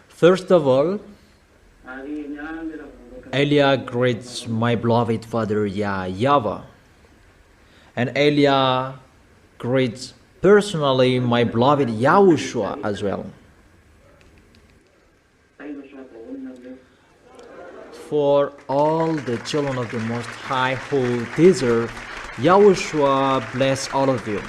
First of all, Elia greets my beloved father YAHVAH, and Elia greets personally my beloved YAHOSHUA as well. For all the children of the Most High who deserve, YAHOSHUA bless all of you.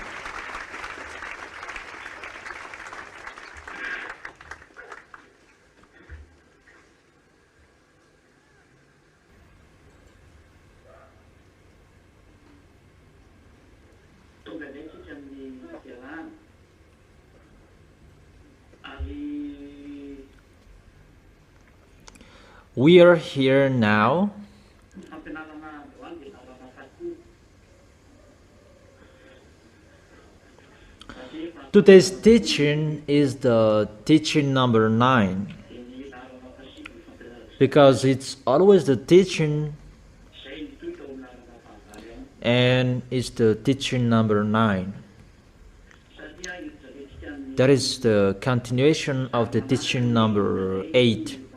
We are here now today's teaching is the teaching number 9, because it's always the teaching and it's the teaching number 9. That is the continuation of the teaching number 8,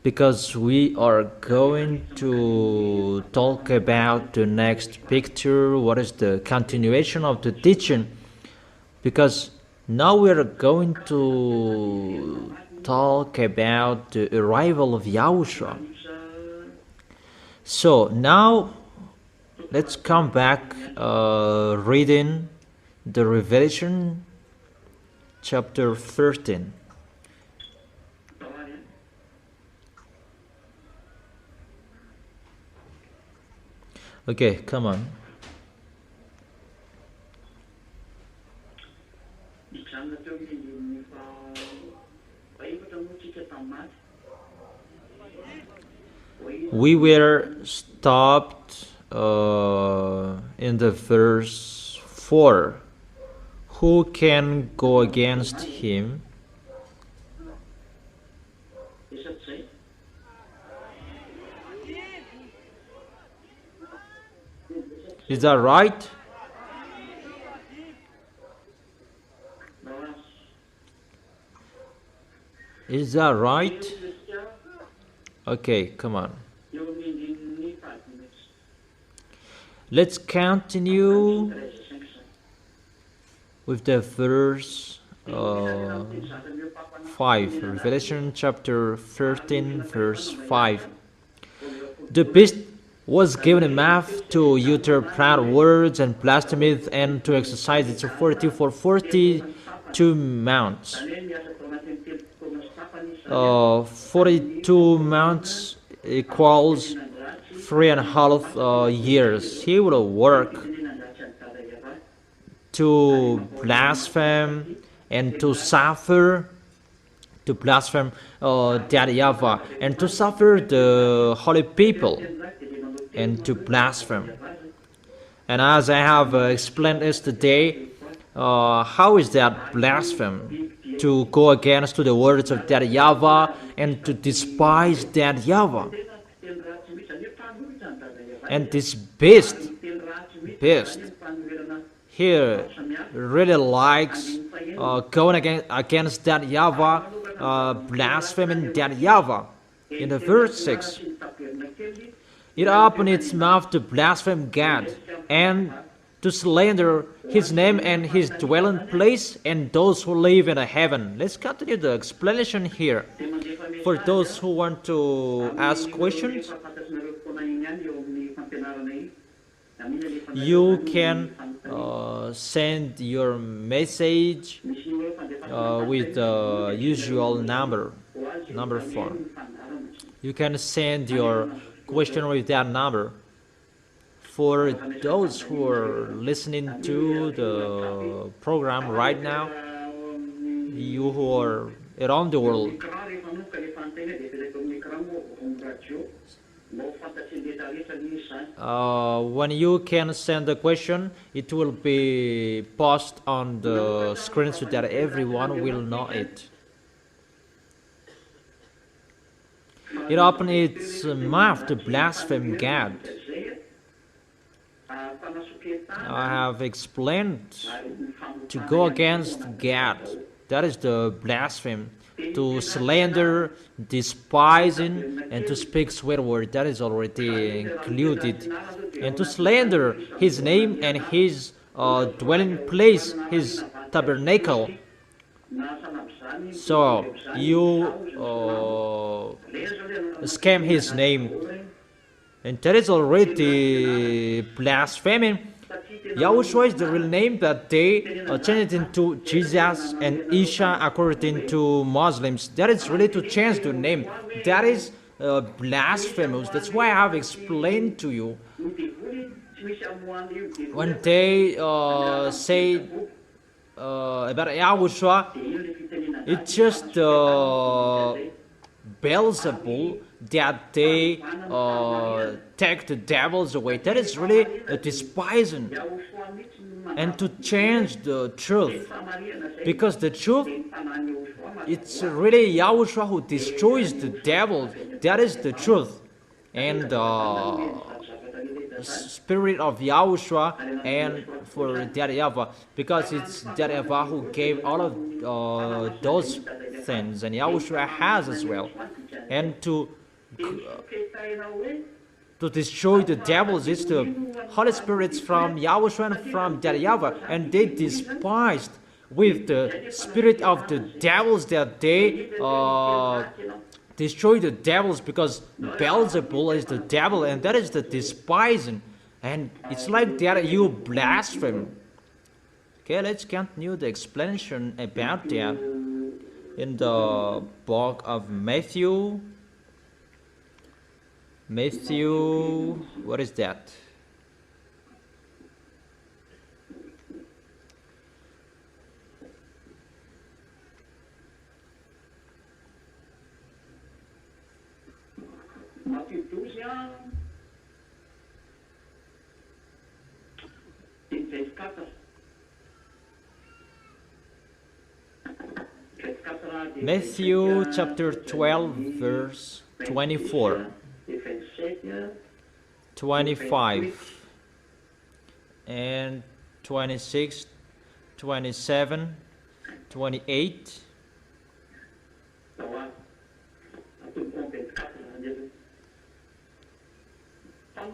because we are going to talk about the next picture, what is the continuation of the teaching, because now we are going to talk about the arrival of Yahushua. So now let's come back reading the Revelation chapter 13. Okay, come on. We were stopped in the verse 4. Who can go against him? Is that right? Is that right? Okay, come on. Let's continue with the verse 5. Revelation chapter 13, verse 5. The beast was given a mouth to utter proud words and blasphemy, and to exercise its authority for 42 months. 42 months equals 3.5 years. He will work to blaspheme and to suffer, to blaspheme that YAHVAH, and to suffer the holy people, and to blaspheme. And as I have explained yesterday, how is that blaspheme? To go against to the words of that YAHVAH and to despise that YAHVAH. And this beast here really likes going against that YAHVAH, blaspheming that YAHVAH. In the verse 6, it opened its mouth to blaspheme God and to slander his name and his dwelling place and those who live in heaven. Let's continue the explanation here. For those who want to ask questions, you can send your message with the usual number 4. You can send your question with that number. For those who are listening to the program right now, you who are around the world, when you can send the question, it will be posted on the screen so that everyone will know it. It opened its mouth to blaspheme God I have explained to go against God. That is the blasphemy. To slander, despising, and to speak swear word. That is already included. And to slander His name and His dwelling place, His tabernacle. So you scam His name, and that is already blasphemy. Yahushua is the real name, but they changed it into Jesus and Isha according to Muslims. That is really to change the name. That is blasphemous. That's why I have explained to you. When they say about YAHOSHUA, it's just Beelzebul that they take the devils away. That is really despising, and to change the truth, because the truth, it's really Yahushua who destroys the devils. That is the truth, and spirit of Yahushua, and for that YAHVAH, because it's that YAHVAH who gave all of those things, and Yahushua has as well. And to destroy the devils is the Holy Spirits from Yahushua and from that YAHVAH, and they despised with the spirit of the devils that they destroy the devils, because Beelzebul is the devil, and that is the despising, and it's like that you blaspheme. Okay, let's continue the explanation about that in the book of Matthew. What is that? Matthew 12, in vers 4. Matthew chapter 12, verse 24, 25, and 26, 27, 28.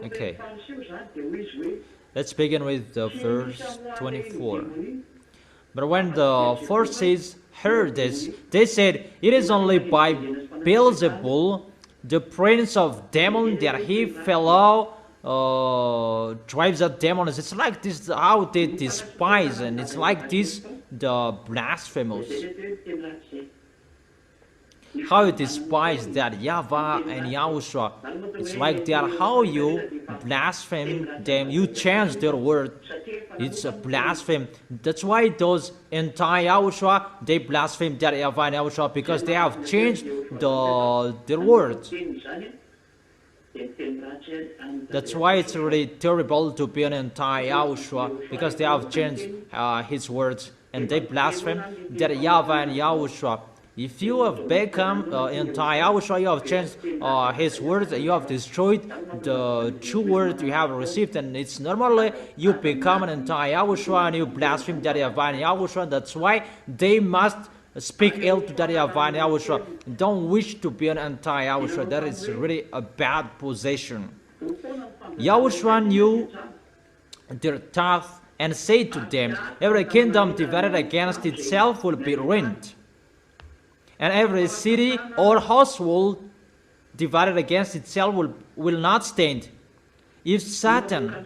Okay, let's begin with the verse 24. But when the Pharisees heard this, they said, "It is only by Beelzebul, the prince of demons, that he fellow drives out demons." It's like this how they despise, and it's like this the blasphemous. How you despise that YAHVAH and Yahushua. It's like that how you blaspheme them. You change their word. It's a blasphemy. That's why those anti-Yahushua, they blaspheme that YAHVAH and Yahushua, because they have changed their words. That's why it's really terrible to be an anti-Yahushua, because they have changed his words, and they blaspheme that YAHVAH and Yahushua. If you have become anti-Yahushua, you have changed his words, you have destroyed the true word you have received, and it's normally you become an anti-Yahushua and you blaspheme that YAHVAH and Yahushua. That's why they must speak ill to that YAHVAH and Yahushua. Don't wish to be an anti-Yahushua. That is really a bad position. Yahushua knew their thoughts and said to them, "Every kingdom divided against itself will be ruined, and every city or household divided against itself will not stand. If Satan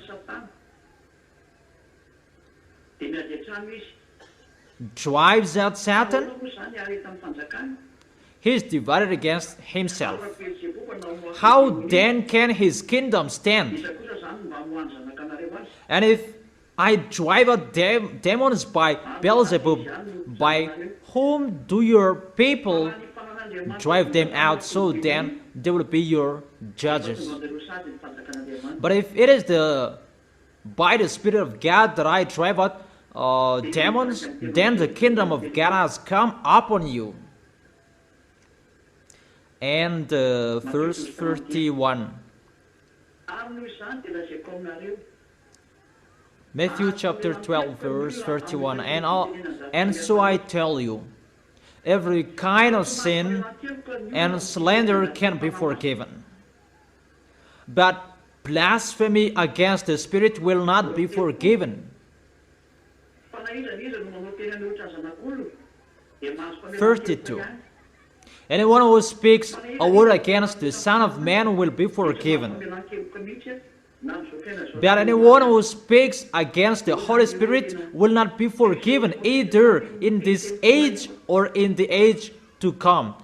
drives out Satan, he is divided against himself. How then can his kingdom stand? And if I drive out demons by Beelzebub, by whom do your people drive them out? So then they will be your judges. But if it is by the Spirit of God that I drive out demons, then the kingdom of God has come upon you." And verse 31. Matthew chapter 12 verse 31. And so I tell you, every kind of sin and slander can be forgiven, but blasphemy against the Spirit will not be forgiven. 32. Anyone who speaks a word against the Son of Man will be forgiven. But anyone who speaks against the Holy Spirit will not be forgiven, either in this age or in the age to come.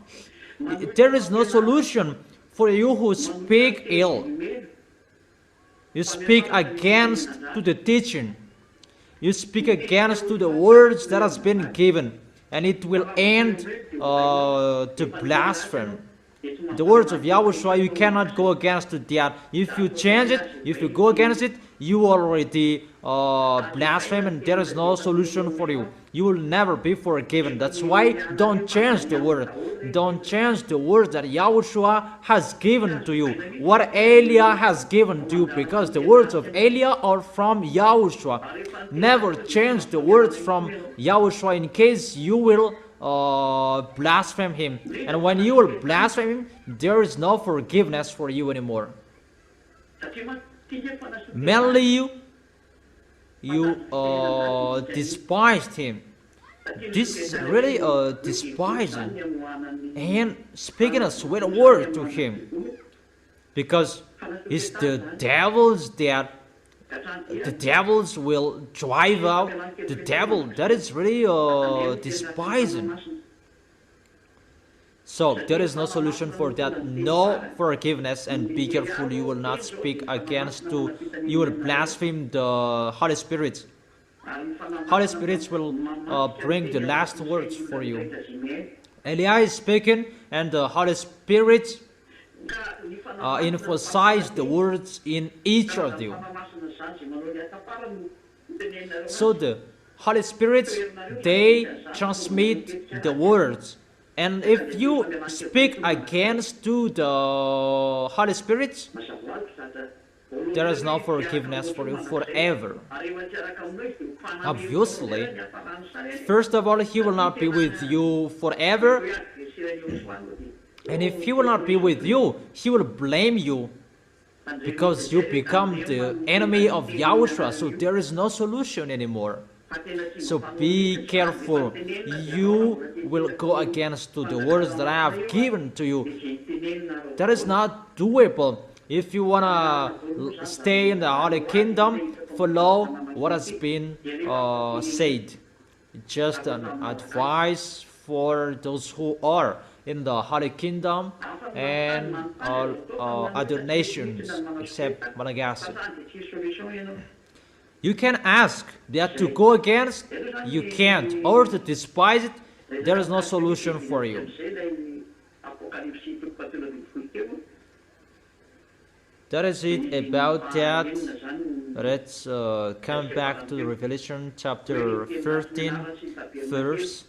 There is no solution for you who speak ill. You speak against to the teaching. You speak against to the words that has been given, and it will end to blasphemy. The words of Yahushua, you cannot go against that. If you change it, if you go against it, you already blaspheme, and there is no solution for you. You will never be forgiven. That's why don't change the word. Don't change the word that Yahushua has given to you. What Eliah has given to you, because the words of Eliah are from Yahushua. Never change the words from Yahushua in case you will blaspheme him. And when you will blaspheme him, there is no forgiveness for you anymore. Mainly you despised him. This is really despising and speaking a sweet word to him, because it's the devils that the devils will drive out the devil. That is really despising. So there is no solution for that. No forgiveness, and be careful you will not speak against you will blaspheme the Holy Spirit. Holy Spirit will bring the last words for you. Eliah is speaking, and the Holy Spirit emphasize the words in each of you. So the Holy Spirit, they transmit the words. And if you speak against to the Holy Spirit, there is no forgiveness for you forever. Obviously, first of all, he will not be with you forever. And if he will not be with you, he will blame you, because you become the enemy of Yahushua. So there is no solution anymore. So be careful. You will go against to the words that I have given to you. That is not doable. If you want to stay in the Holy Kingdom, follow what has been said. Just an advice for those who are in the Holy Kingdom and other nations except Madagascar. You can ask that to go against, you can't, or to despise it. There is no solution for you. That is it about that. Let's come back to the Revelation chapter 13, verse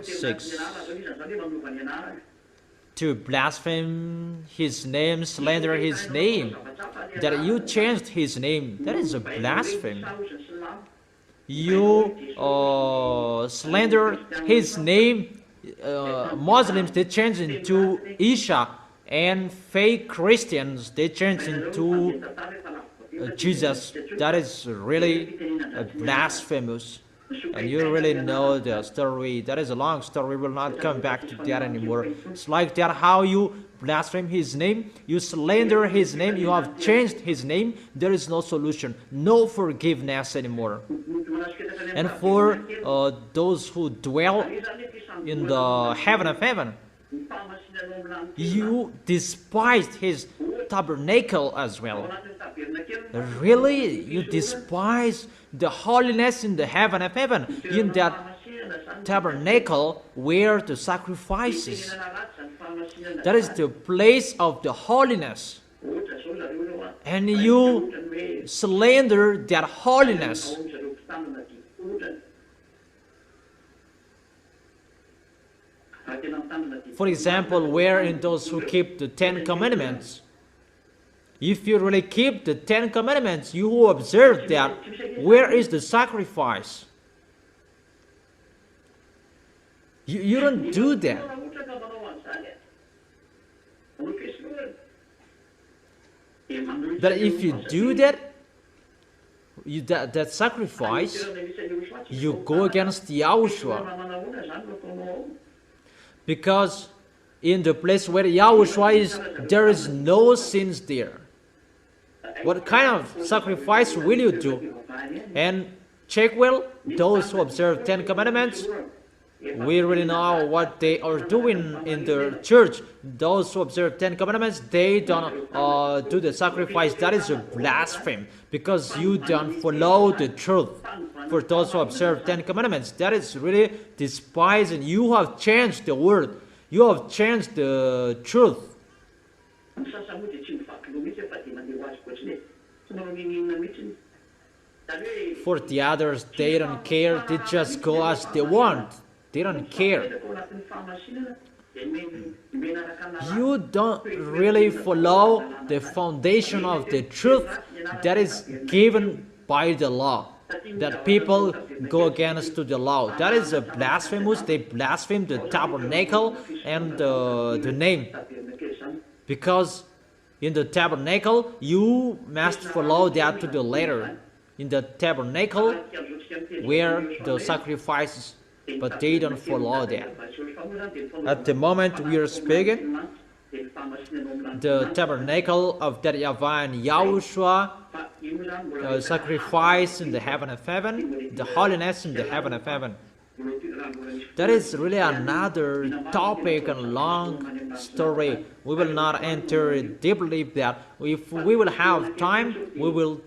6. To blaspheme his name, slander his name, that you changed his name, that is a blasphemy. You slander his name. Muslims, they change into Isha, and fake Christians, they change into Jesus. That is really blasphemous. And you really know the story. That is a long story. We will not come back to that anymore. It's like that how you blaspheme his name, you slander his name, you have changed his name. There is no solution, no forgiveness anymore. And for those who dwell in the heaven of heaven, you despised his tabernacle as well. Really? You despise the holiness in the heaven of heaven, in that tabernacle where the sacrifices. That is the place of the holiness. And you slander that holiness. For example, where in those who keep the 10 Commandments, If you really keep the 10 Commandments, you will observe that. Where is the sacrifice? You don't do that. But if you do that, that sacrifice, you go against Yahushua. Because in the place where Yahushua is, there is no sins there. What kind of sacrifice will you do? And check well, those who observe 10 Commandments, we really know what they are doing in the church. Those who observe 10 Commandments, they don't do the sacrifice. That is a blasphemy, because you don't follow the truth. For those who observe 10 Commandments, that is really despising. You have changed the word. You have changed the truth. For the others, they don't care. They just go as they want. They don't care. You don't really follow the foundation of the truth that is given by the law. That people go against to the law. That is a blasphemous. They blaspheme the tabernacle and the name. Because in the tabernacle, you must follow that to the letter. In the tabernacle, where the sacrifices, but they don't follow that. At the moment we are speaking, the tabernacle of that YAHVAH and YAHOSHUA, sacrifice in the heaven of heaven, the holiness in the heaven of heaven. That is really another topic and long story. We will not enter deeply that. If we will have time, we will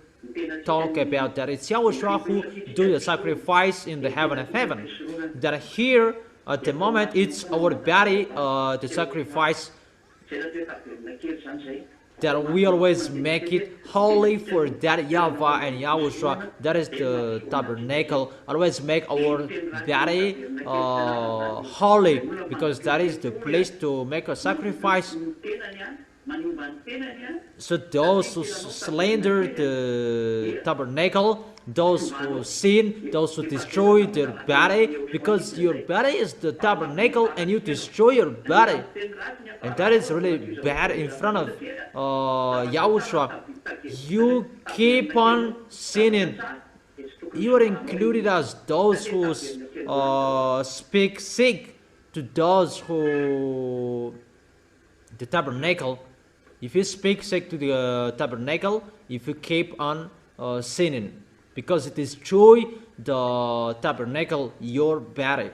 talk about that. It's Yahushua who do the sacrifice in the heaven of heaven. That here, at the moment, it's our body, the sacrifice, that we always make it holy for that YAHVAH and YAHOSHUA. That is the tabernacle. Always make our body holy, because that is the place to make a sacrifice. So those who slander the tabernacle, those who sin, those who destroy their body, because your body is the tabernacle and you destroy your body. And that is really bad in front of Yahushua. You keep on sinning. You are included as those who speak sick to those who the tabernacle. If you speak sick to the tabernacle, if you keep on sinning, because it destroy the tabernacle, your body.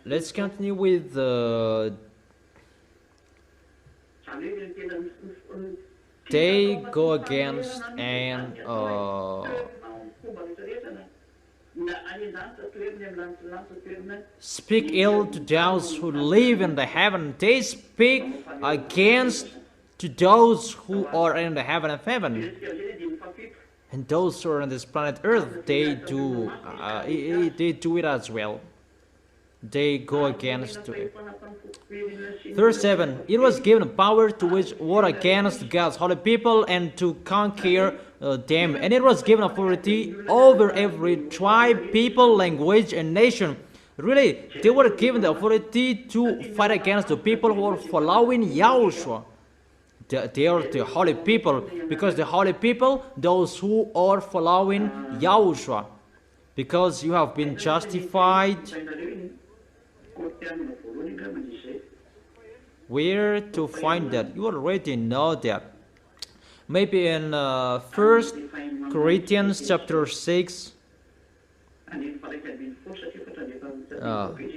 Let's continue with they go against and speak ill to those who live in the heaven. They speak against to those who are in the heaven of heaven. And those who are on this planet Earth, they do it as well. They go against it. Verse 7, it was given power to wage war against God's holy people and to conquer them. And it was given authority over every tribe, people, language, and nation. Really, they were given the authority to fight against the people who are following Yahushua. They are the holy people, because the holy people, those who are following Yahushua, because you have been justified. Where to find that? You already know that. Maybe in 1 Corinthians chapter 6.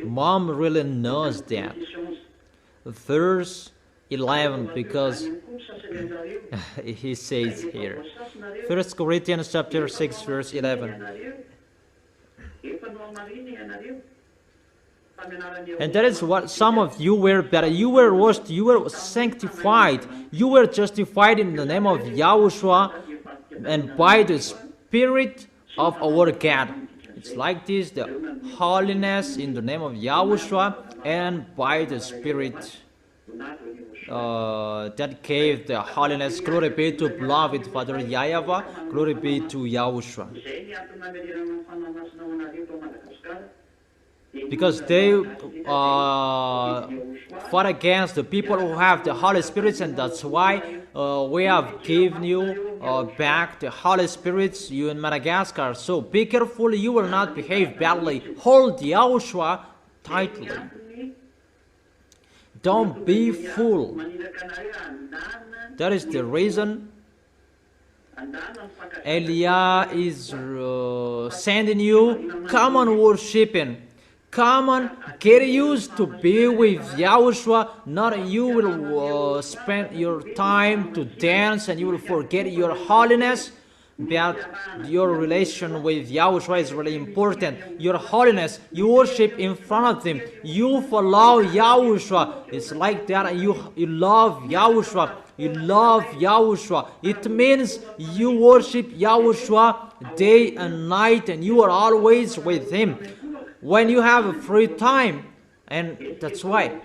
Mom really knows that. Verse 11, because he says here. 1 Corinthians chapter 6, verse 11. And that is what some of you were, that you were washed, you were sanctified, you were justified in the name of Yahushua and by the Spirit of our God. It's like this, the holiness in the name of Yahushua and by the Spirit that gave the holiness. Glory be to beloved Father YAHVAH. Glory be to Yahushua. Because they fought against the people who have the Holy Spirits, and that's why we have given you back the Holy Spirits, you in Madagascar. So be careful, you will not behave badly. Hold Yahushua tightly. Don't be fool. That is the reason Elia is sending you. Come on, worship Him. Come on, get used to be with Yahushua. Not you will spend your time to dance and you will forget your holiness. But your relation with Yahushua is really important. Your holiness, you worship in front of Him. You follow Yahushua. It's like that. You love Yahushua. You love Yahushua. It means you worship Yahushua day and night, and you are always with Him. When you have a free time, and that's why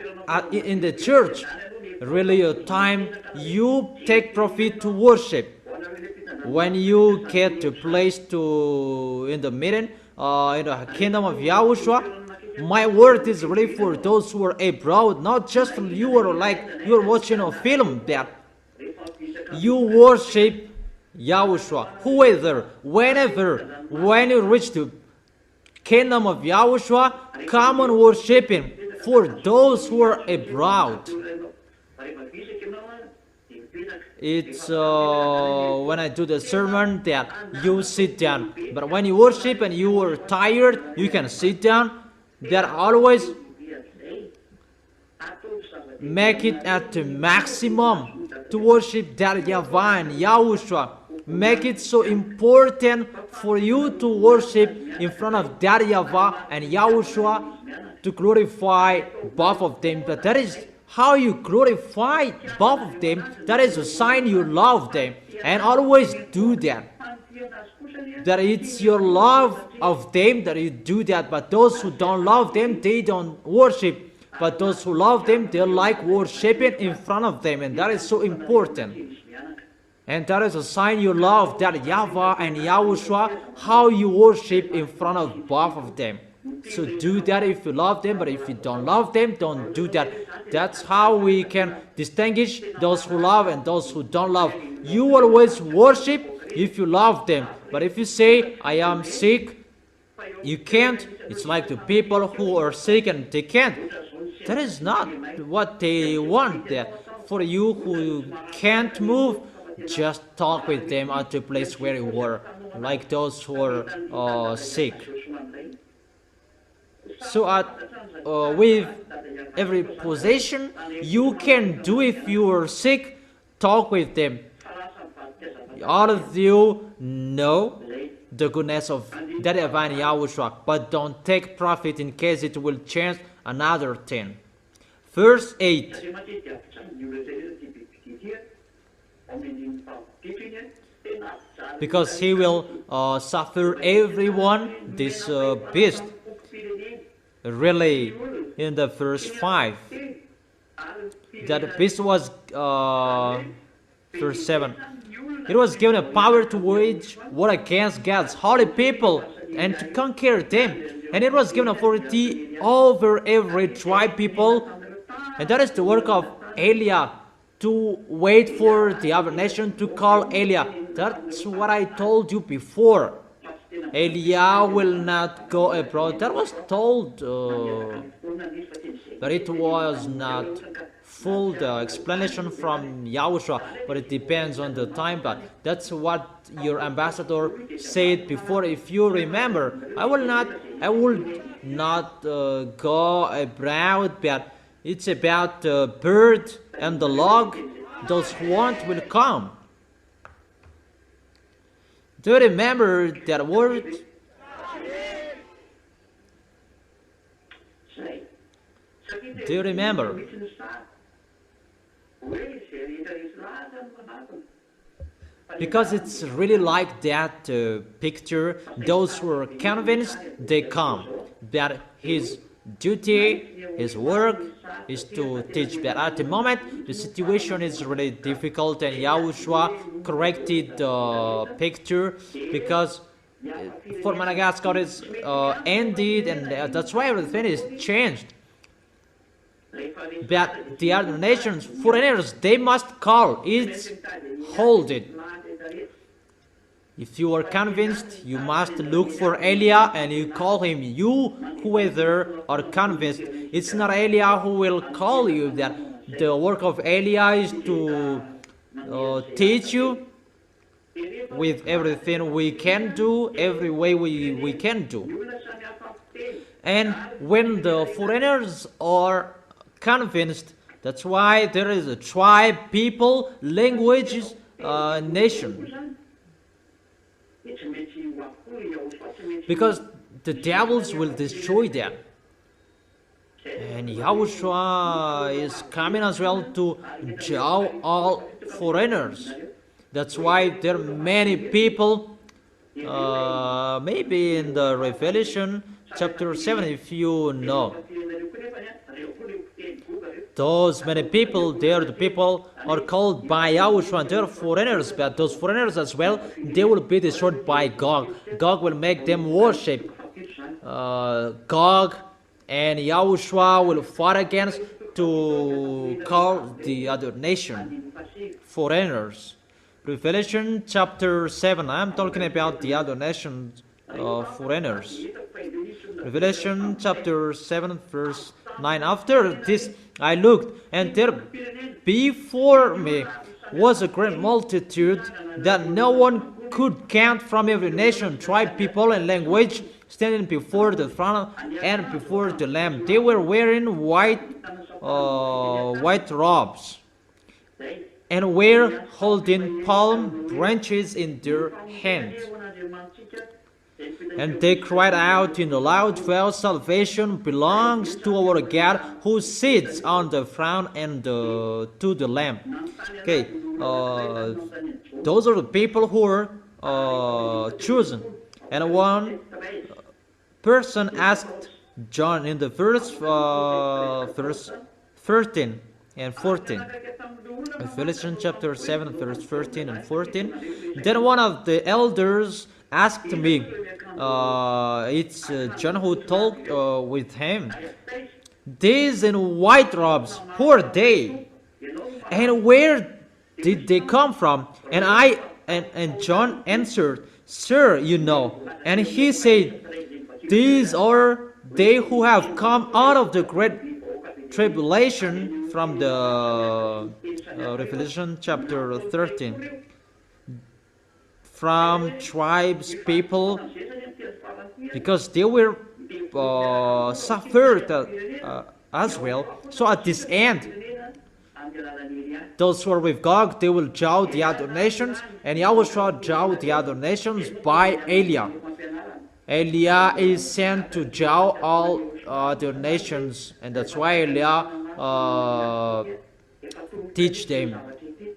in the church, really a time you take profit to worship. When you get to place to in the meeting, in the kingdom of Yahushua, my word is really for those who are abroad, not just you are like you're watching a film that you worship Yahushua. Whoever, whenever, when you reach the kingdom of Yahushua, come and worship Him. For those who are abroad, it's when I do the sermon that you sit down. But when you worship and you are tired, you can sit down. That always make it at the maximum to worship that YAHVAH and Yahushua. Make it so important for you to worship in front of that YAHVAH and Yahushua, to glorify both of them. But that is how you glorify both of them. That is a sign you love them. And always do that. That it's your love of them that you do that. But those who don't love them, they don't worship. But those who love them, they like worshiping in front of them. And that is so important. And that is a sign you love that YAHVAH and Yahushua, how you worship in front of both of them. So do that if you love them, but if you don't love them, don't do that. That's how we can distinguish those who love and those who don't love. You always worship if you love them. But if you say, I am sick, you can't. It's like the people who are sick and they can't. That is not what they want there. For you who can't move, just talk with them at the place where you were, like those who are sick. So with every possession you can do if you are sick, talk with them. All of you know the goodness of that YAHVAH and Yahushua, but don't take profit in case it will change another thing. Verse 8. Because he will suffer everyone, this beast. Really, in the verse 5, that beast was, verse 7, it was given a power to wage war against God's holy people and to conquer them. And it was given authority over every tribe people. And that is the work of Elia, to wait for the other nation to call Elia. That's what I told you before. Elia will not go abroad. That was told, but it was not full, the explanation from Yahushua, but it depends on the time. But that's what your ambassador said before. If you remember, I will not go abroad, but it's about the bird and the log, those who want will come. Do you remember that word? Do you remember? Because it's really like that picture. Those who are convinced, they come. That his duty, his work is to teach. But at the moment, the situation is really difficult, and Yahushua corrected the picture because for Madagascar it's ended, and that's why everything is changed. But the other nations, foreigners, they must call. It's hold it. If you are convinced, you must look for Elia and you call him. You, whoever are convinced, it's not Elia who will call you. That the work of Elia is to teach you with everything we can do, every way we can do. And when the foreigners are convinced, that's why there is a tribe, people, languages, nation. Because the devils will destroy them. And Yahushua is coming as well to judge all foreigners. That's why there are many people, maybe in the Revelation chapter 7, if you know. Those many people, the people are called by Yahushua, and they're foreigners, but those foreigners as well, they will be destroyed by Gog. Gog will make them worship Gog, and Yahushua will fight against to call the other nation foreigners. Revelation chapter 7, I'm talking about the other nations, foreigners. Revelation chapter 7, verse 9. After this I looked, and there before me was a great multitude that no one could count, from every nation, tribe, people, and language, standing before the throne and before the Lamb. They were wearing white robes, and were holding palm branches in their hands. And they cried out in a loud voice, "Salvation belongs to our God who sits on the throne and to the Lamb." Okay, those are the people who are chosen. And one person asked John in the verse 13 and 14. Revelation chapter 7, verse 13 and 14. Then one of the elders asked me, it's John who talked with him, "These in white robes, who are they? And where did they come from?" And John answered, "Sir, you know." And he said, "These are they who have come out of the great tribulation," from the Revelation chapter 13. From tribes, people, because they were suffered as well. So at this end, those who are with Gog, they will judge the other nations, and Yahushua judge the other nations by Elia. Elia is sent to judge all other nations, and that's why Elia teach them,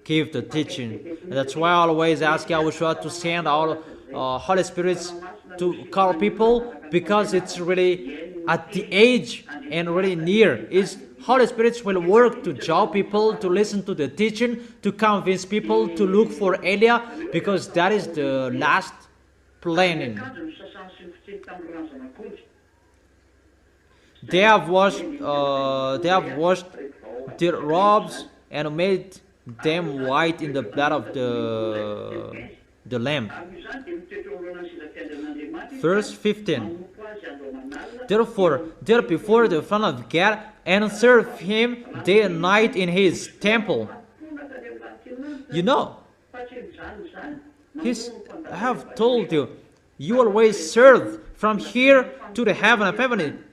give the teaching. And that's why I always ask Yahushua to send all Holy Spirits to call people, because it's really at the age and really near. Is Holy Spirits will work to draw people to listen to the teaching, to convince people to look for Elia, because that is the last planning. They have washed their robes and made them white in the blood of the Lamb. Verse 15. Therefore, there before the throne of God, and serve him day and night in his temple. You know, I have told you, you always serve from here to the heaven of heaven.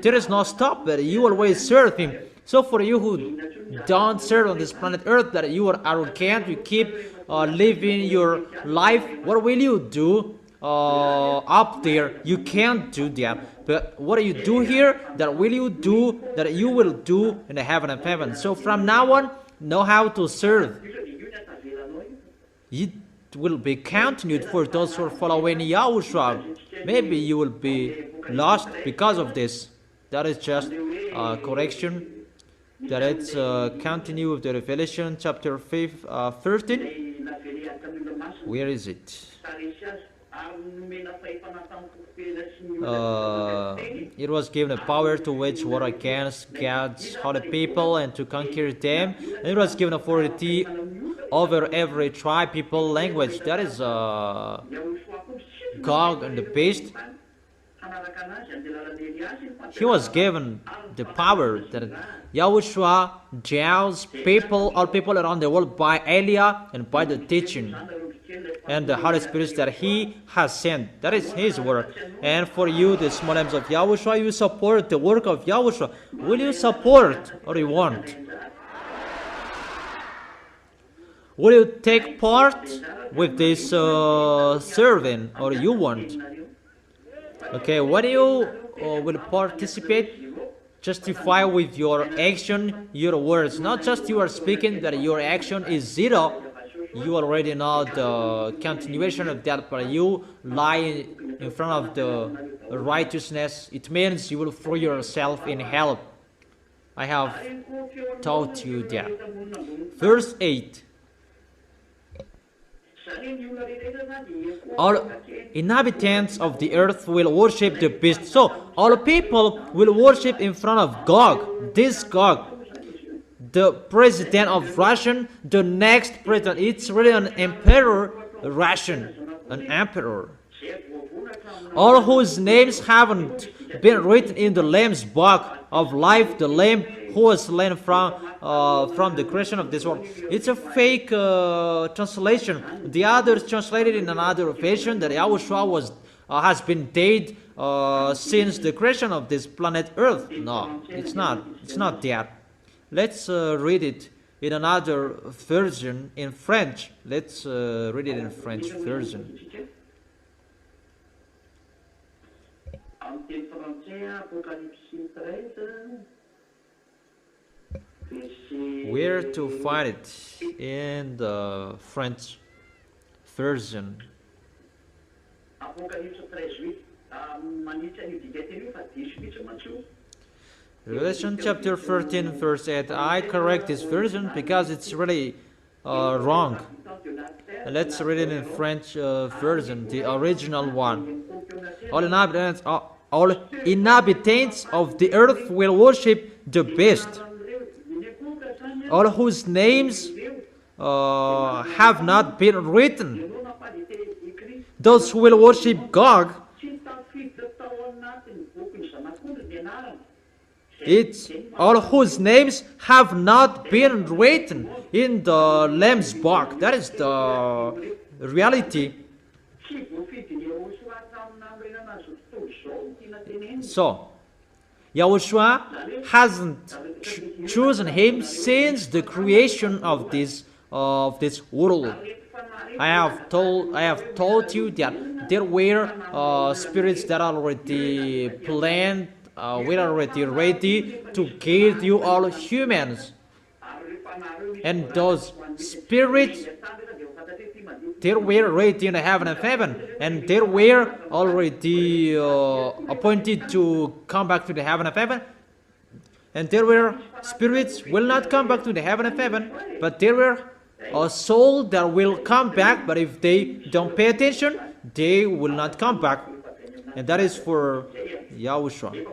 There is no stop, but you always serve him. So for you who don't serve on this planet Earth, that you are arrogant, you keep living your life, what will you do up there? You can't do that. But what do you do here? That will you do, that you will do in the heaven of heaven. So from now on, know how to serve. It will be continued for those who are following YAHOSHUA. Maybe you will be lost because of this. That is just correction. That it's continue with the Revelation chapter 13. Where is it? It was given a power to wage war against God's holy people and to conquer them. And it was given authority over every tribe, people, language. That is Gog and the beast. He was given the power that YAHOSHUA judges people, all people around the world by Elia and by the teaching and the Holy Spirit that He has sent. That is His work. And for you, the small names of YAHOSHUA, you support the work of YAHOSHUA. Will you support or you want? Will you take part with this serving or you want? Okay, when you will participate, justify with your action, your words. Not just you are speaking, that your action is zero. You already know the continuation of that, but you lie in front of the righteousness. It means you will throw yourself in hell. I have taught you that. Verse 8. All inhabitants of the earth will worship the beast. So all people will worship in front of Gog. This Gog, the president of Russia, the next president. It's really an emperor, Russian, an emperor. All whose names haven't been written in the Lamb's book of life, the Lamb who was slain from the creation of this world. It's a fake translation. The others translated in another version that YAHOSHUA has been dead since the creation of this planet Earth. No, it's not. It's not that. Let's read it in another version in French. Let's read it in French version. Where to find it in the French version? Revelation chapter 13 verse 8. I correct this version because it's really wrong. Let's read it in French version, the original one. All inhabitants of the earth will worship the beast, all whose names have not been written. Those who will worship Gog, it's all whose names have not been written in the Lamb's book. That is the reality. So, YAHOSHUA hasn't chosen him since the creation of this world. I have told you that there were spirits that are already planned, were already ready to kill you all humans, and those spirits, they were ready in the heaven of heaven, and they were already appointed to come back to the heaven of heaven. And there were spirits will not come back to the heaven of heaven, but there were a soul that will come back, but if they don't pay attention, they will not come back. And that is for YAHOSHUA.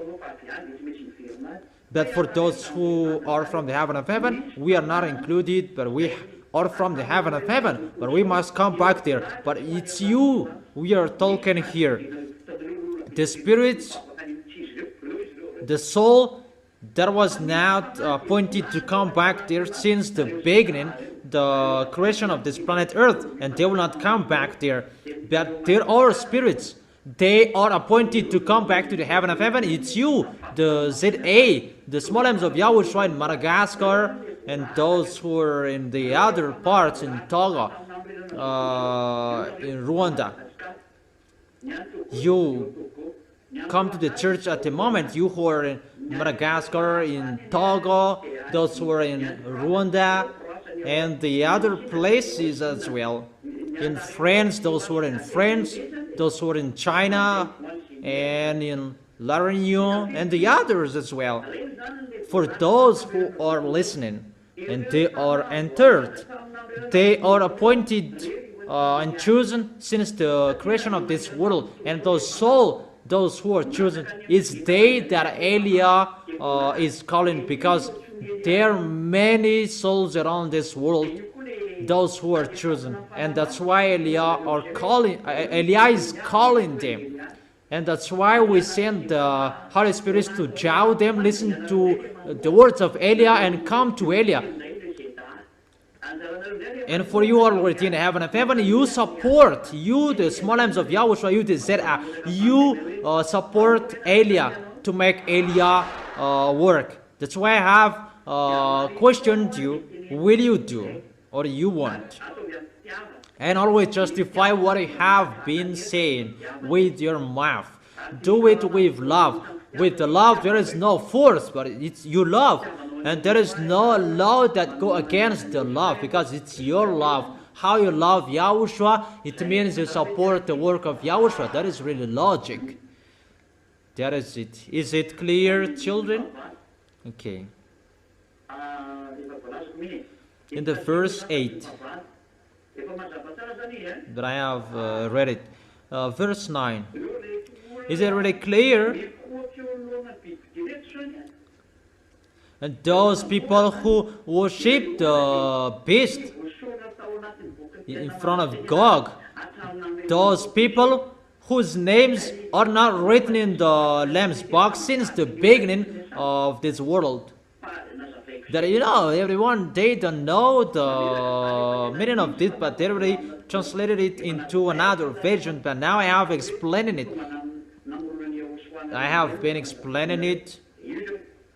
But for those who are from the heaven of heaven, we are not included, but we are from the heaven of heaven, but we must come back there. But it's you we are talking here. The spirits, the soul that was not appointed to come back there since the beginning, the creation of this planet Earth, and they will not come back there. But there are spirits. They are appointed to come back to the heaven of heaven. It's you. the ZA, the small arms of YAHOSHUA in Madagascar, and those who are in the other parts in Togo, in Rwanda. You come to the church at the moment, you who are in Madagascar, in Togo, those who are in Rwanda, and the other places as well. In France, those who are in France, those who are in China, and in La Réunion, and the others as well. For those who are listening, and they are entered, they are appointed and chosen since the creation of this world, and those who are chosen, it's they that Eliah is calling, because there are many souls around this world, those who are chosen, and that's why Eliah is calling them, and that's why we send the Holy Spirit to jow them, listen to the words of Eliah, and come to Eliah. And for you already in heaven, you support, you the small arms of YAHOSHUA, you the ZA, you support Eliah to make Eliah work. That's why I have questioned you, will you do or you won't? And always justify what you have been saying with your mouth. Do it with love. With the love there is no force, but it's you love. And there is no law that go against the love, because it's your love. How you love YAHOSHUA, it means you support the work of YAHOSHUA. That is really logic. That is it. Is it clear, children? Okay. In the verse 8, that I have read it. Verse 9. Is it really clear? And those people who worship the beast in front of God, those people whose names are not written in the Lamb's book since the beginning of this world. That, everyone, they don't know the meaning of this, but they already translated it into another version, but now I have explained it. I have been explaining it,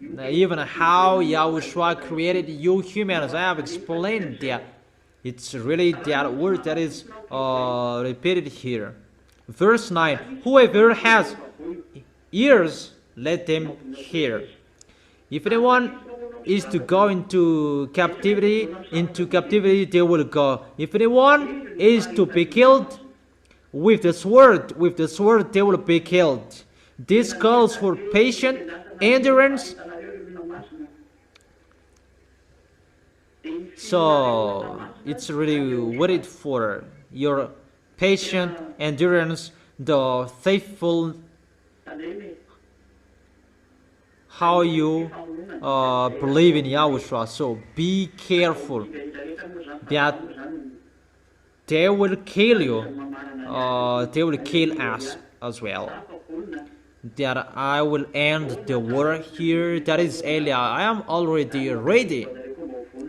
even how YAHOSHUA created you humans. I have explained that. It's really that word that is repeated here. Verse 9, whoever has ears, let them hear. If anyone is to go into captivity they will go. If anyone is to be killed with the sword they will be killed. This calls for patient endurance. So it's really waited for your patient endurance, the faithful, how you believe in YAHOSHUA. So be careful that they will kill you, they will kill us as well. That I will end the war here. That is Eliah. I am already ready.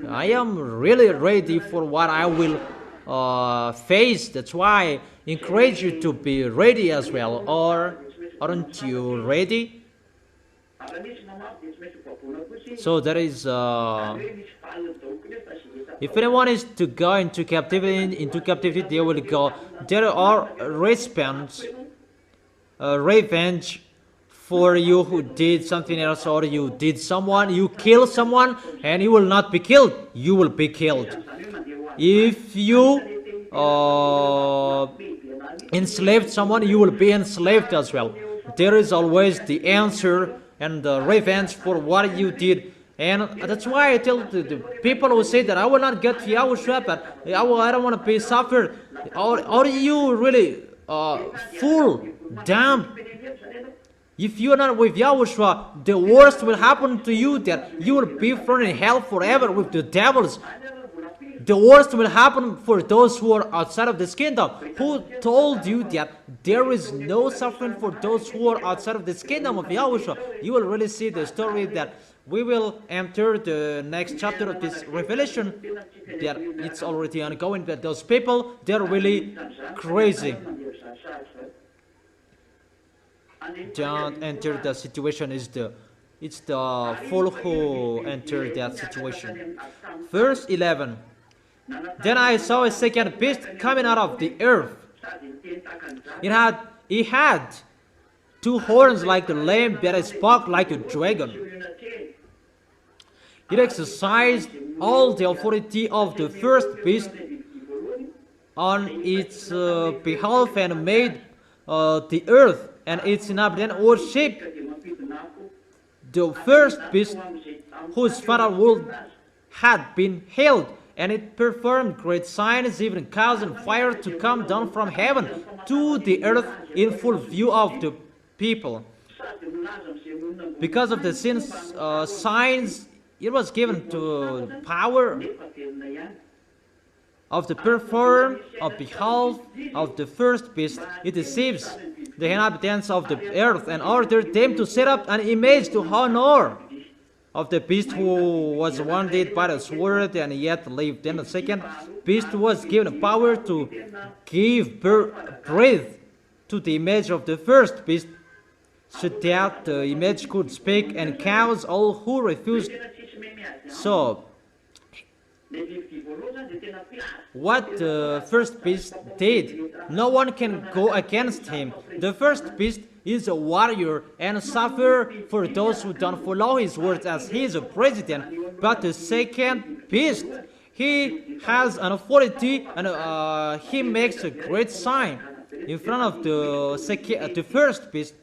I am really ready for what I will face. That's why I encourage you to be ready as well. Or aren't you ready? So there is if anyone is to go into captivity they will go. There are revenge for you who did something else, or you did someone, you kill someone, and you will not be killed, you will be killed. If you enslaved someone, you will be enslaved as well. There is always the answer and the revenge for what you did. And that's why I tell the people who say that I will not get YAHOSHUA, but I don't want to be suffered. Are you really fool, dumb? If you are not with YAHOSHUA, the worst will happen to you, that you will be thrown in hell forever with the devils. The worst will happen for those who are outside of this kingdom. Who told you that there is no suffering for those who are outside of this kingdom of YAHOSHUA? You will really see the story that we will enter the next chapter of this Revelation, that it's already ongoing, that those people, they're really crazy. don't enter the situation. It's the fool who enter that situation. Verse 11. Then I saw a second beast coming out of the earth. It had two horns like the lamb, that spoke like a dragon. It exercised all the authority of the first beast on its behalf and made the earth and its inhabitants worship the first beast whose fatal world had been held, and it performed great signs, even causing fire to come down from heaven to the earth in full view of the people. Because of the sins, signs, it was given to power of the perform of behalf of the first beast. It deceives the inhabitants of the earth and ordered them to set up an image to honor of the beast who was wounded by the sword and yet lived. Then the second beast was given power to give breath to the image of the first beast, so that the image could speak and cause all who refused. So, what the first beast did, no one can go against him. The first beast is a warrior and suffer for those who don't follow his words, as he is a president. But the second beast, he has an authority, and he makes a great sign in front of the first beast.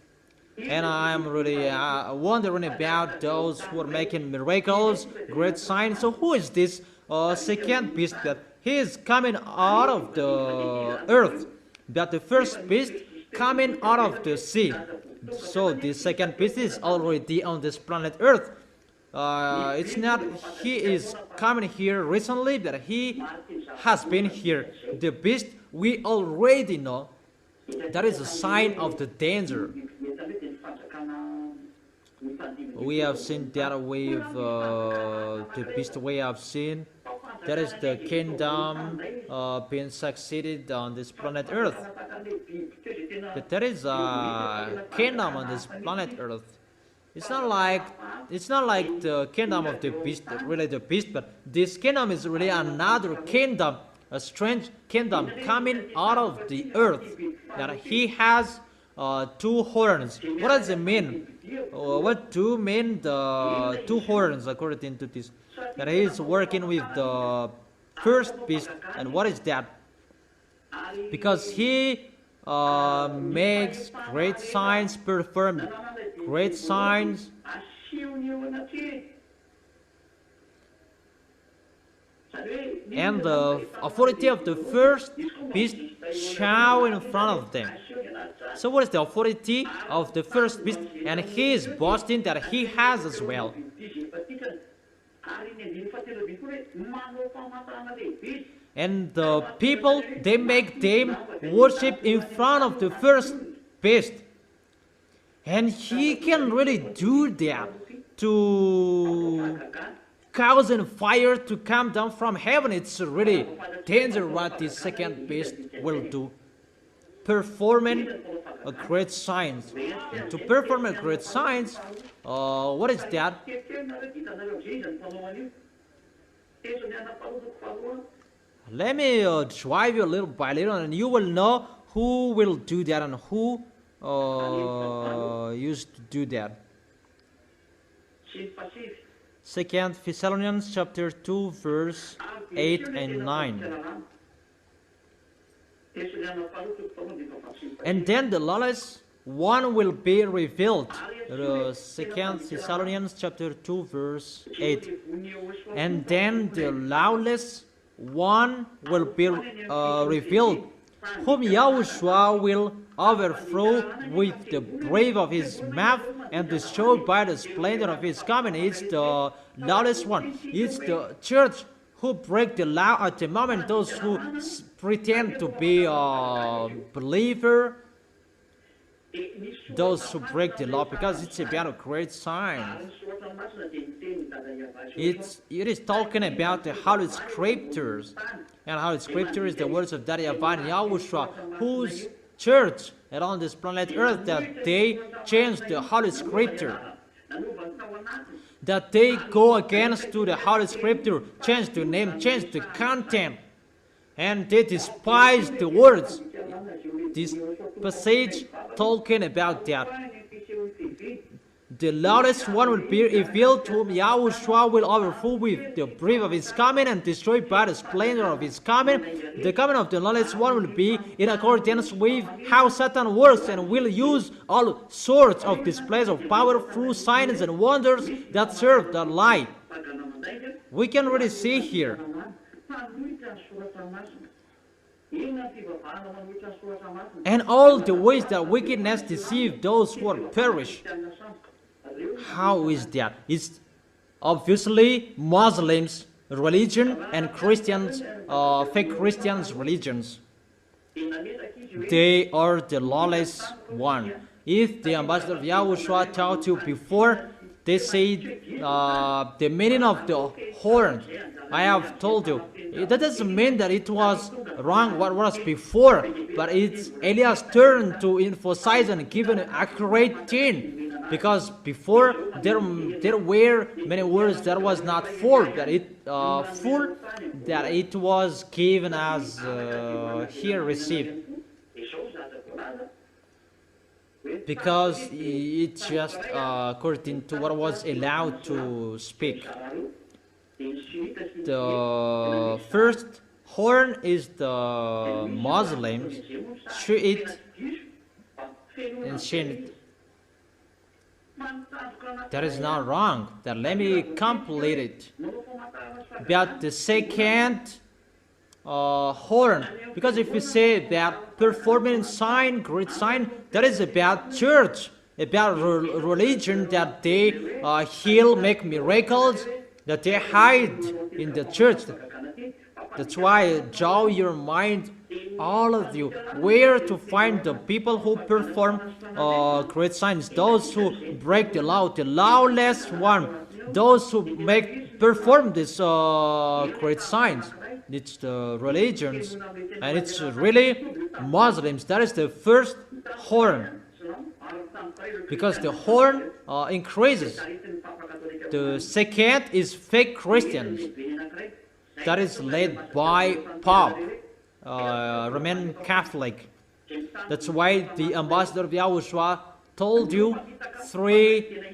And I'm really wondering about those who are making miracles, great signs. So who is this second beast that he is coming out of the earth? That the first beast coming out of the sea. So the second beast is already on this planet Earth. It's not he is coming here recently, but he has been here. The beast we already know. That is a sign of the danger. We have seen that way of the beast we have seen. That is the kingdom being succeeded on this planet Earth. That there is a kingdom on this planet Earth. It's not like the kingdom of the beast, really the beast, but this kingdom is really another kingdom, a strange kingdom coming out of the earth. That he has two horns. What does it mean? What do mean the two horns according to this? That he is working with the first beast. And what is that? Because he makes great signs, performed great signs. And the authority of the first beast show in front of them. So what is the authority of the first beast? And he is boasting that he has as well. And the people, they make them worship in front of the first beast. And he can really do that to causing fire to come down from heaven. It's really dangerous what the second beast will do. Performing a great signs. And to perform a great signs, what is that? Let me drive you little by little, and you will know who will do that and who used to do that. 2 Thessalonians chapter 2 verse 8 and 9. And then the lawless one will be revealed. 2 Thessalonians chapter 2 verse 8. And then the lawless one will be revealed, whom Yahushua will overthrow with the breath of his mouth and destroy by the splendor of his coming. It's the lawless one. It's the church who break the law at the moment. Those who pretend to be a believer, those who break the law, because it's about a great sign. It is talking about the Holy Scriptures, and Holy Scripture is the words of YAHVAH and YAHOSHUAH, whose church around this planet Earth that they change the Holy Scripture, that they go against to the Holy Scripture, change the name, change the content, and they despise the words. This passage talking about that. The lawless one will be revealed, whom Yahushua will overthrow with the breath of his coming and destroy by the splendor of his coming. The coming of the lawless one will be in accordance with how Satan works, and will use all sorts of displays of power through signs and wonders that serve the lie. We can really see here. And all the ways that wickedness deceive those who perish. How is that? It's obviously Muslims' religion and Christians, fake Christians' religions. They are the lawless one. If the ambassador of Yahushua taught you before, they say the meaning of the horn. I have told you. That doesn't mean that it was wrong what was before, but it's Elias' turn to emphasize and give an accurate thing. Because before there were many words that was not full, that it was given as here received. Because it's just according to what was allowed to speak. The first horn is the Muslims, Shiite and Shiite. That is not wrong. That let me complete it. But the second horn, because if you say that performing sign, great sign, that is about church, about religion, that they heal, make miracles, that they hide in the church. That's why draw your mind, all of you, where to find the people who perform great signs, those who break the law, the lawless one, those who perform these great signs. It's the religions, and it's really Muslims. That is the first horn, because the horn increases. The second is fake Christians. That is led by Pope, Roman Catholic. That's why the ambassador of Yahushua told you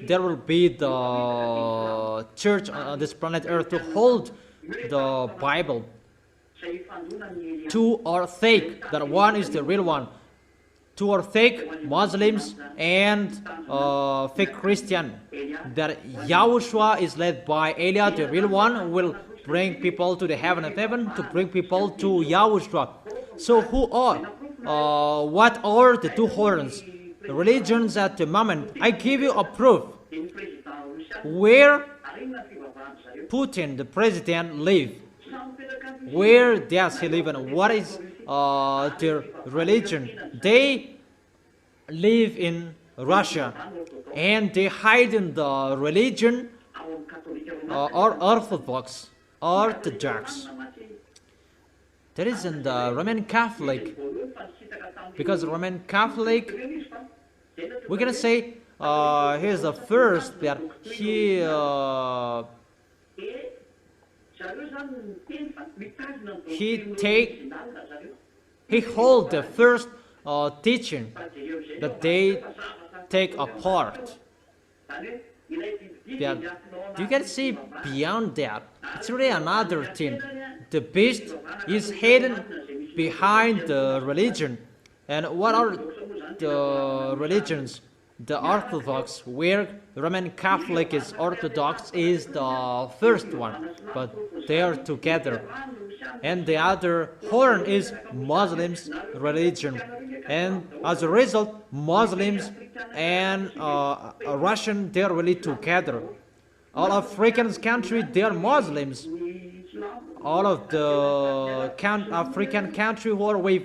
there will be the church on this planet Earth to hold the Bible. Two are fake, that one is the real one. Two are fake, Muslims and fake Christian. That Yahushua is led by Eliah, the real one, will bring people to the heaven of heaven, to bring people to Yahushua. So what are the two horns? The religions at the moment. I give you a proof. Where Putin, the president, live? Where does he live and what is their religion? They live in Russia and they hide in the religion or Orthodox. That is in the Roman Catholic. Because Roman Catholic, we're gonna say here's the first that he hold the first teaching that they take apart. You can see beyond that. It's really another thing. The beast is hidden behind the religion. And what are the religions? The Orthodox, where Roman Catholic is Orthodox, is the first one, but they are together. And the other horn is Muslims' religion. And as a result, Muslims and Russian, they are really together. All African countries, they are Muslims. All of the African countries who are with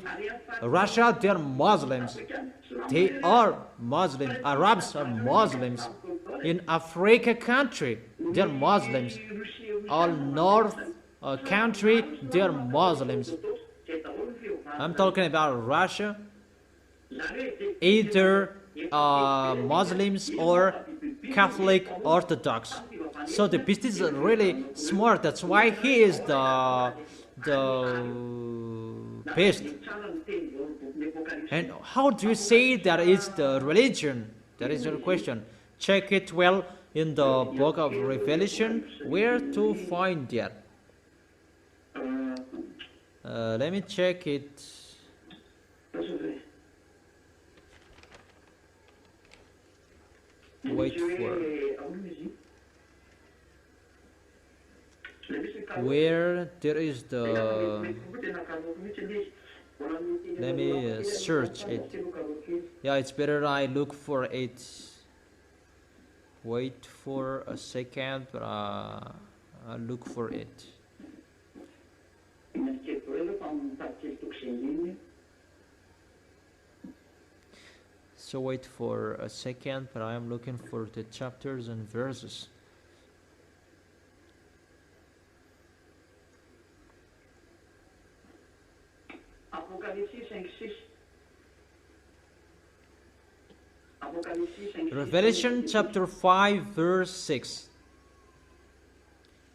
Russia, they are Muslims. They are Muslims. Arabs are Muslims. In Africa country, they are Muslims. All North country, they are Muslims. I'm talking about Russia. either Muslims or Catholic Orthodox. So the beast is really smart. That's why he is the beast. And how do you say that it's the religion? That is your question. Check it well in the book of Revelation. Where to find that? Let me check it. Wait for where there is the. Let me search it. Yeah, it's better I look for it. Wait for a second, but I'll look for it. So wait for a second, but I am looking for the chapters and verses. Revelation chapter 5 verse 6.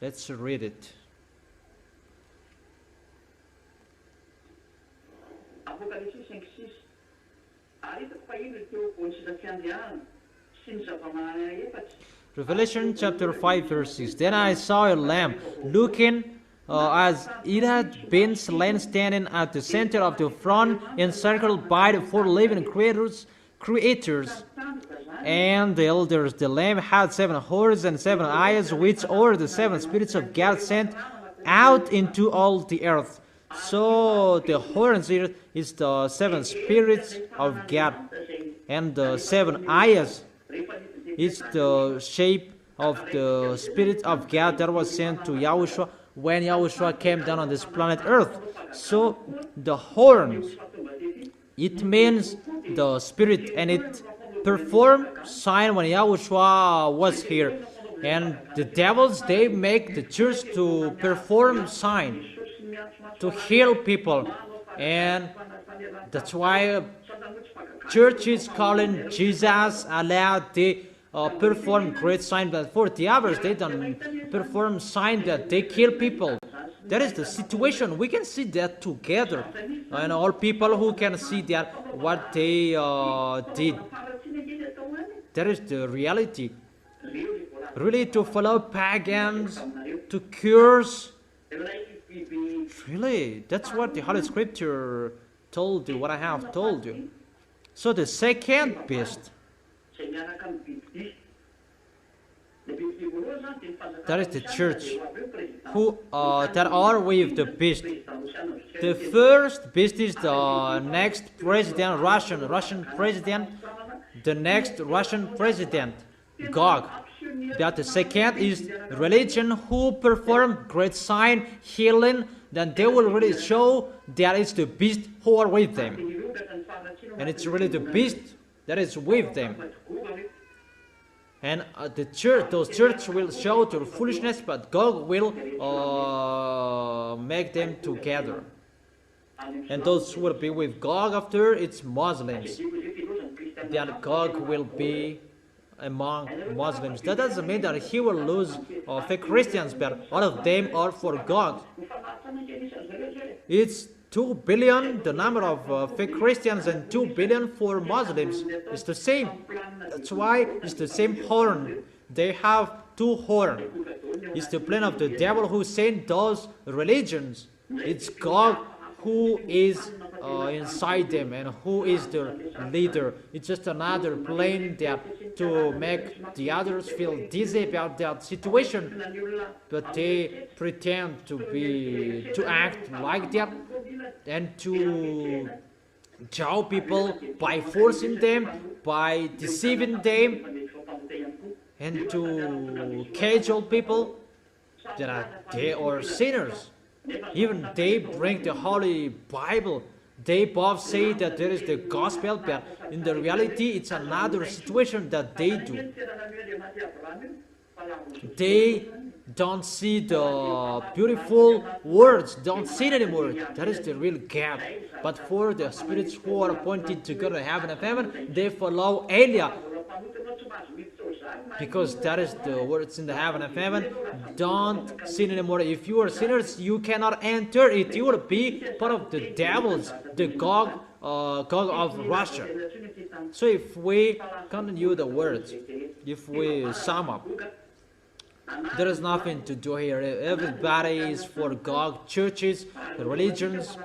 Let's read it. Revelation chapter 5 verse 6. Then I saw a lamb looking as it had been slain, standing at the center of the throne, encircled by the four living creators, and the elders. The Lamb had 7 horns and 7 eyes, which are the 7 spirits of God sent out into all the earth. So the horns here is the 7 spirits of God, and the 7 eyes is the shape of the spirit of God that was sent to Yahushua when Yahushua came down on this planet Earth. So the horns, it means the spirit, and it performed sign when Yahushua was here. And the devils, they make the church to perform sign, to heal people. And that's why church is calling Jesus, Allah. They perform great sign, but for the others, they don't perform sign that they kill people. That is the situation. We can see that together, and all people who can see that what they did. That is the reality. Really, to follow pagans, to curse. Really, that's what the Holy Scripture told you. What I have told you. So the second beast, that is the church, who that are with the beast. The first beast is the next president, Russian president, the next Russian president, Gog. That the second is religion, who perform great sign, healing. Then they will really show that it's the beast who are with them, and it's really the beast that is with them. And the church, those church will show their foolishness, but God will make them together. And those who will be with God after, it's Muslims. That God will be among Muslims. That doesn't mean that he will lose fake Christians, but all of them are for God. It's 2 billion, the number of fake Christians, and 2 billion for Muslims. It's the same. That's why it's the same horn. They have 2 horns. It's the plan of the devil who sent those religions. It's God who is inside them and who is the leader. It's just another plan that to make the others feel dizzy about that situation, but they pretend to act like that and to jaw people by forcing them, by deceiving them, and to cajole people that they are sinners. Even they bring the Holy Bible. They both say that there is the gospel, but in the reality, it's another situation that they do. They don't see the beautiful words, don't see it anymore. That is the real gap. But for the spirits who are appointed to go to heaven and heaven, they follow Elia, because that is the words in the heaven and heaven. Don't sin anymore. If you are sinners, you cannot enter it. You will be part of the devils, the Gog of Russia. So if we continue the words, if we sum up, there is nothing to do here. Everybody is for Gog. Churches, religions,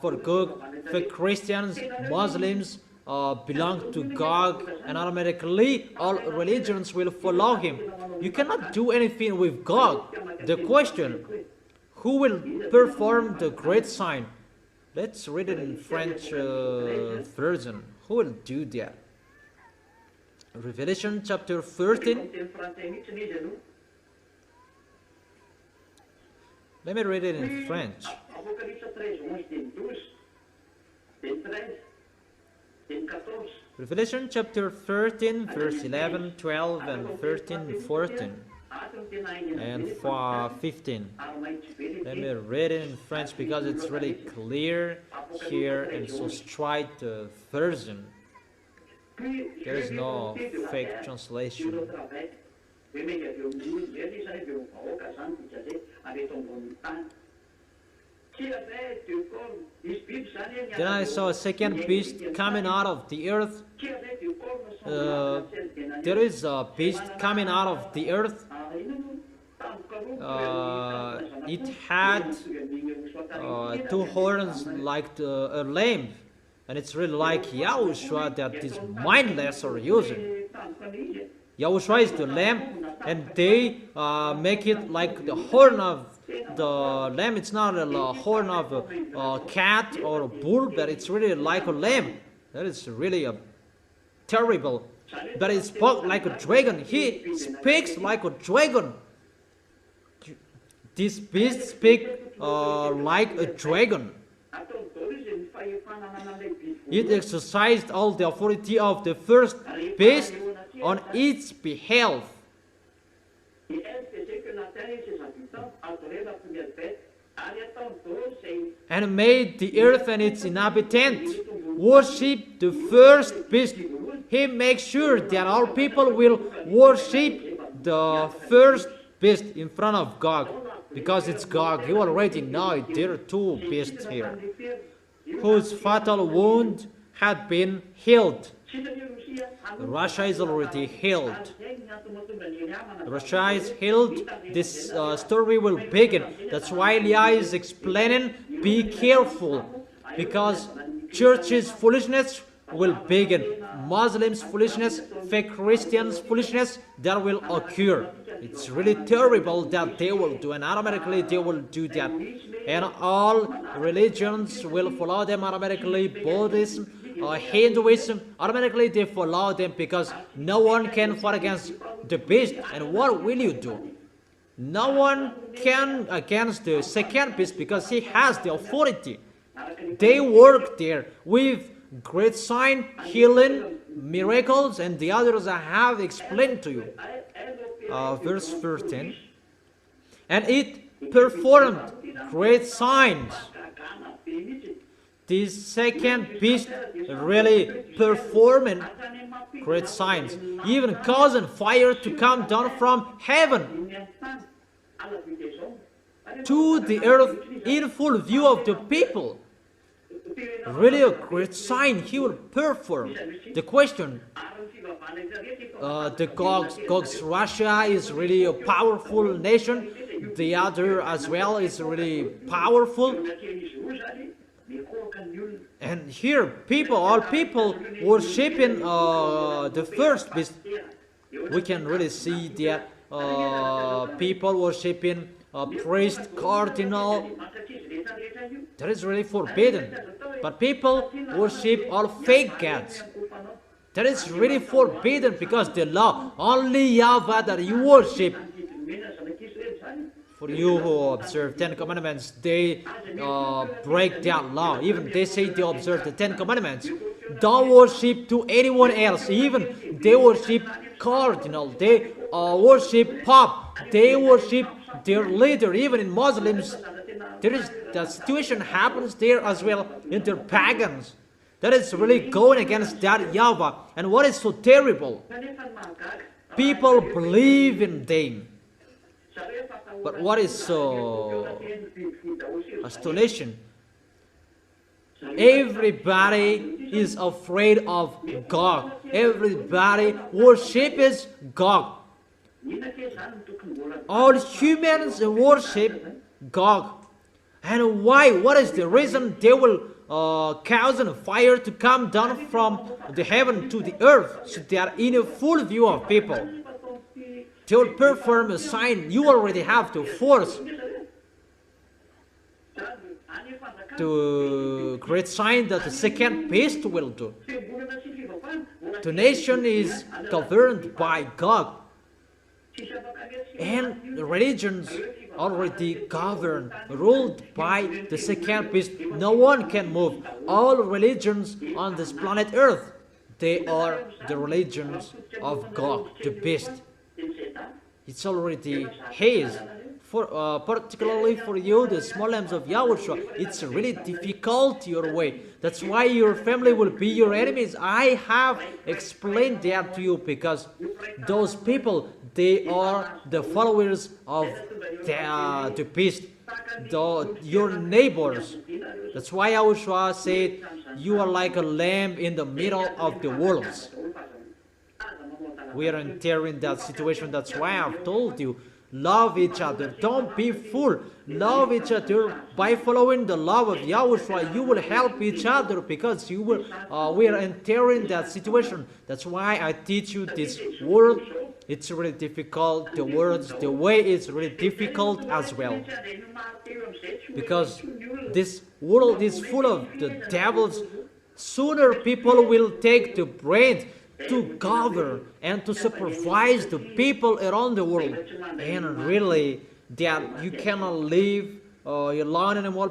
for Gog. Fake Christians, Muslims belong to Gog, and automatically all religions will follow him. You cannot do anything with Gog. The question, who will perform the great sign? Let's read it in French version. Who will do that? Revelation chapter 13. Let me read it in French. Revelation chapter 13, verse 11, 12, and 13, 14, and 15. Let me read it in French because it's really clear here and so straight version. There is no fake translation. Then I saw a second beast coming out of the earth. There is a beast coming out of the earth. It had two horns like a lamb, and it's really like YAHOSHUA that is mindless or using. YAHOSHUA is the lamb, and they make it like the horn of the lamb. It's not a horn of a cat or a bull, but it's really like a lamb. That is really a terrible. But it spoke like a dragon. He speaks like a dragon. This beast speaks like a dragon. It exercised all the authority of the first beast on its behalf, and made the earth and its inhabitants worship the first beast. He makes sure that all people will worship the first beast in front of God, because it's God. You already know it. There are two beasts here, whose fatal wound had been healed. Russia is already healed. Russia is healed. This story will begin. That's why YAH is explaining, be careful, because churches' foolishness will begin. Muslims' foolishness, fake Christians' foolishness, that will occur. It's really terrible that they will do, and automatically they will do that. And all religions will follow them automatically. Buddhism, Hinduism, automatically they follow them, because no one can fight against the beast. And what will you do? No one can against the second beast, because he has the authority. They work there with great sign, healing, miracles, and the others I have explained to you. Verse 13. And it performed great signs. This second beast really performing great signs, even causing fire to come down from heaven to the earth in full view of the people. Really a great sign he will perform. The question, the Gog's Russia is really a powerful nation. The other as well is really powerful. And here, all people worshiping the first beast. We can really see that people worshiping a priest, cardinal. That is really forbidden. But people worship all fake gods. That is really forbidden, because the law, only YAHVAH that you worship. For you who observe 10 commandments, they break that law. Even they say they observe the 10 commandments. Don't worship to anyone else. Even they worship cardinal. They worship pope. They worship their leader. Even in Muslims, there is the situation happens there as well in the pagans. That is really going against that YAHVAH. And what is so terrible? People believe in them. But what is so astonishing? Everybody is afraid of God. Everybody worships God. All humans worship God. And why? What is the reason? They will cause a fire to come down from the heaven to the earth, so they are in a full view of people. They will perform a sign. You already have to force to create sign that the second beast will do. The nation is governed by God, and the religions already governed, ruled by the second beast. No one can move. All religions on this planet Earth, they are the religions of God, the beast. It's already his. Particularly for you, the small lambs of Yahushua, it's really difficult your way. That's why your family will be your enemies. I have explained that to you, because those people, they are the followers of the beast, your neighbors. That's why Yahushua said, you are like a lamb in the middle of the wolves. We are entering that situation. That's why I've told you, love each other. Don't be fool. Love each other. By following the love of Yahushua, you will help each other, because you will. We are entering that situation. That's why I teach you this word. It's really difficult. The words, the way is really difficult as well, because this world is full of the devils. Sooner people will take the brain to govern and to supervise the people around the world, and really that you cannot live alone anymore,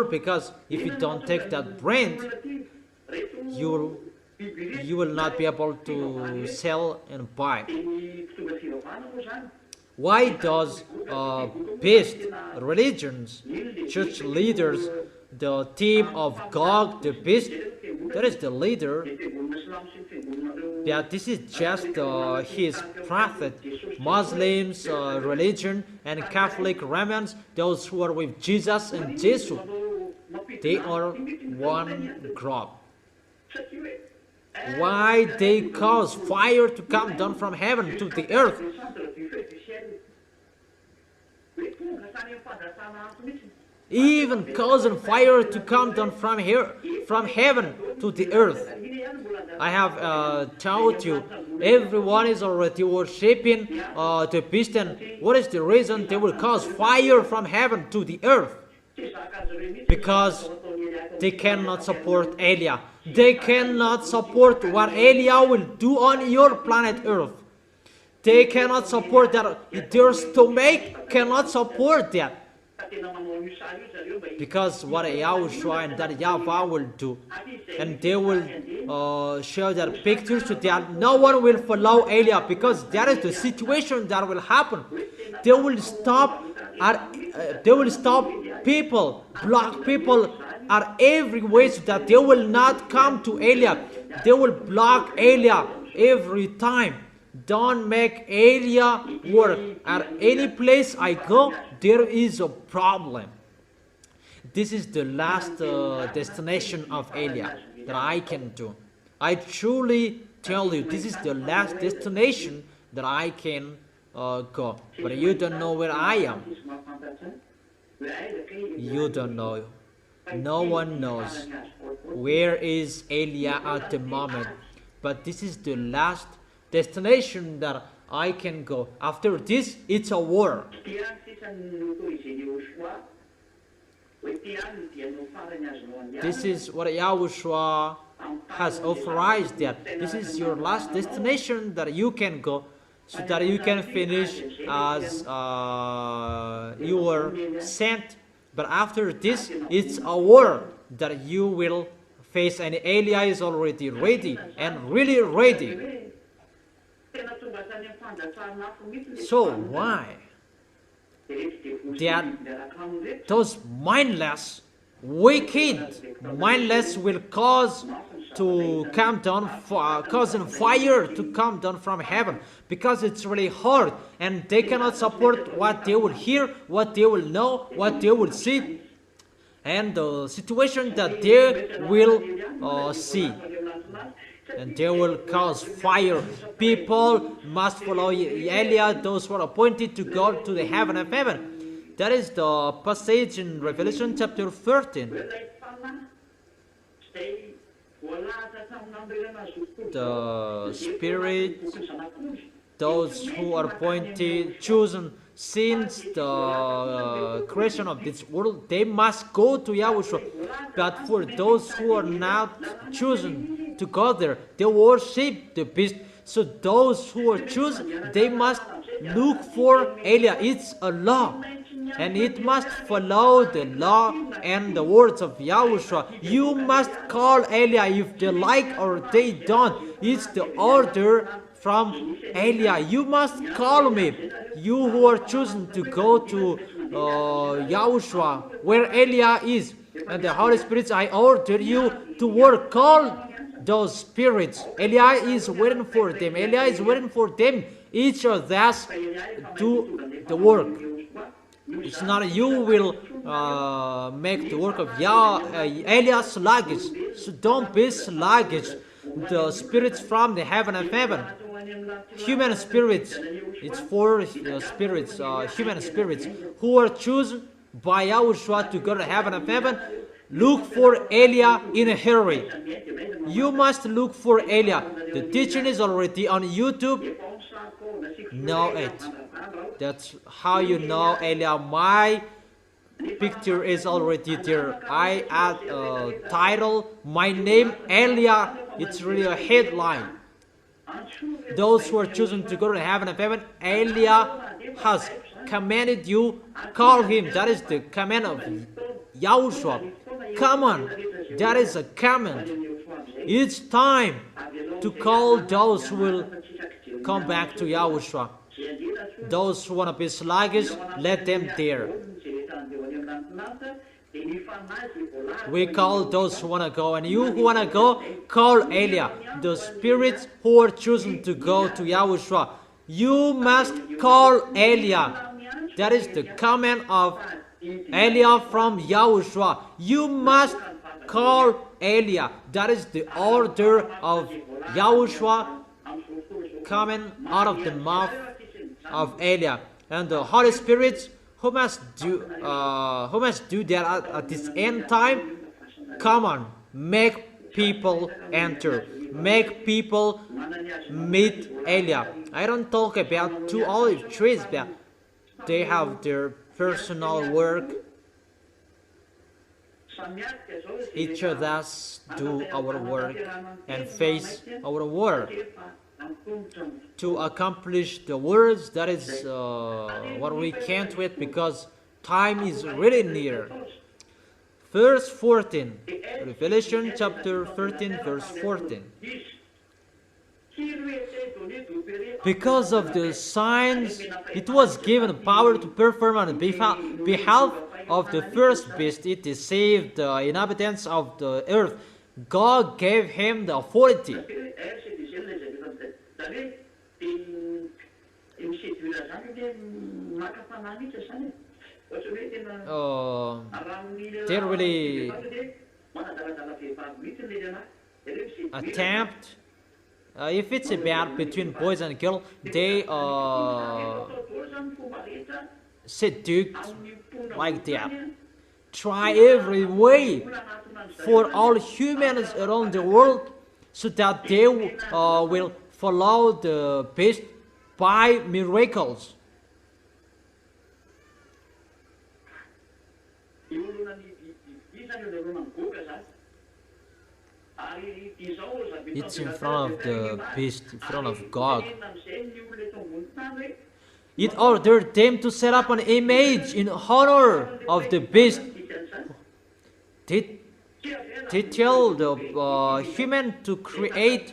because if you don't take that brand, you will not be able to sell and buy. Why does beast religions, church leaders, the team of Gog, the beast, that is the leader, that this is just his prophet. Muslims, religion, and Catholic Romans, those who are with Jesus and Jesus, they are one group. Why they cause fire to come down from heaven to the earth? Even causing fire to come down from heaven to the earth. I have told you, everyone is already worshipping the beast, and what is the reason? They will cause fire from heaven to the earth, because they cannot support Elia. They cannot support what Elia will do on your planet Earth. They cannot support that. Their stomach cannot support that. Because what YAHOSHUA and that YAHVAH will do, and they will show their pictures to that no one will follow Elia, because that is the situation that will happen. They will stop people, block people at every way, so that they will not come to Elia. They will block Elia every time. Don't make Elia work. At any place I go, there is a problem. This is the last destination of Elia that I can do. I truly tell you, this is the last destination that I can go. But you don't know where I am. You don't know. No one knows where is Elia at the moment. But this is the last destination that I can go. After this, it's a war. This is what Yahushua has authorized, that this is your last destination that you can go, so that you can finish as you were sent. But after this, it's a war that you will face, and Elia is already ready, and really ready. So why? that those mindless, wicked, mindless will cause to come down, causing fire to come down from heaven, because it's really hard and they cannot support what they will hear, what they will know, what they will see, and the situation that they will see. And they will cause fire. People must follow Eliah, those who are appointed to go to the heaven of heaven. That is the passage in Revelation chapter 13. The Spirit, those who are appointed, chosen since the creation of this world, they must go to Yahushua. But for those who are not chosen to go there, they worship the beast. So those who are chosen, they must look for Eliah. It's a law, and it must follow the law and the words of Yahushua. You must call Eliah if they like or they don't. It's the order from Eliah. You must call me, you who are chosen to go to Yahushua, where Eliah is. And the Holy Spirit, I order you to work. Call those spirits. Eliah is waiting for them. Eliah is waiting for them. Each of us do the work. It's not you will make the work of Eliah sluggish. So don't be sluggish. The spirits from the heaven of heaven, human spirits, it's for spirits, human spirits who are chosen by Yahushua to go to heaven of heaven. Look for Eliah in a hurry. You must look for Eliah. The teaching is already on YouTube. Know it. That's how you know Eliah. My picture is already there. I add a title, my name Eliah. It's really a headline. Those who are chosen to go to heaven of heaven, Eliah has commanded you, call him. That is the command of Yahushua. Come on, that is a command. It's time to call those who will come back to Yahushua. Those who want to be sluggish, let them there. We call those who want to go, and you who want to go, call Eliah. The spirits who are chosen to go to Yahushua, you must call Eliah. That is the command of Eliah from Yahushua. You must call Eliah. That is the order of Yahushua coming out of the mouth of Eliah. And the Holy Spirit who must do that at this end time. Come on, make people enter. Make people meet Eliah. I don't talk about two olive trees, but they have their personal work. Each of us do our work and face our work to accomplish the words. That is what we can't wait, because time is really near. Verse 14, Revelation chapter 13, verse 14. Because of the signs, it was given power to perform on behalf of the first beast. It deceived the inhabitants of the earth. God gave him the authority. They really attempt, if it's about between boys and girls, they seduced like that. Try every way for all humans around the world so that they will follow the beast by miracles. It's in front of the beast, in front of God. It ordered them to set up an image in honor of the beast. They tell the human to create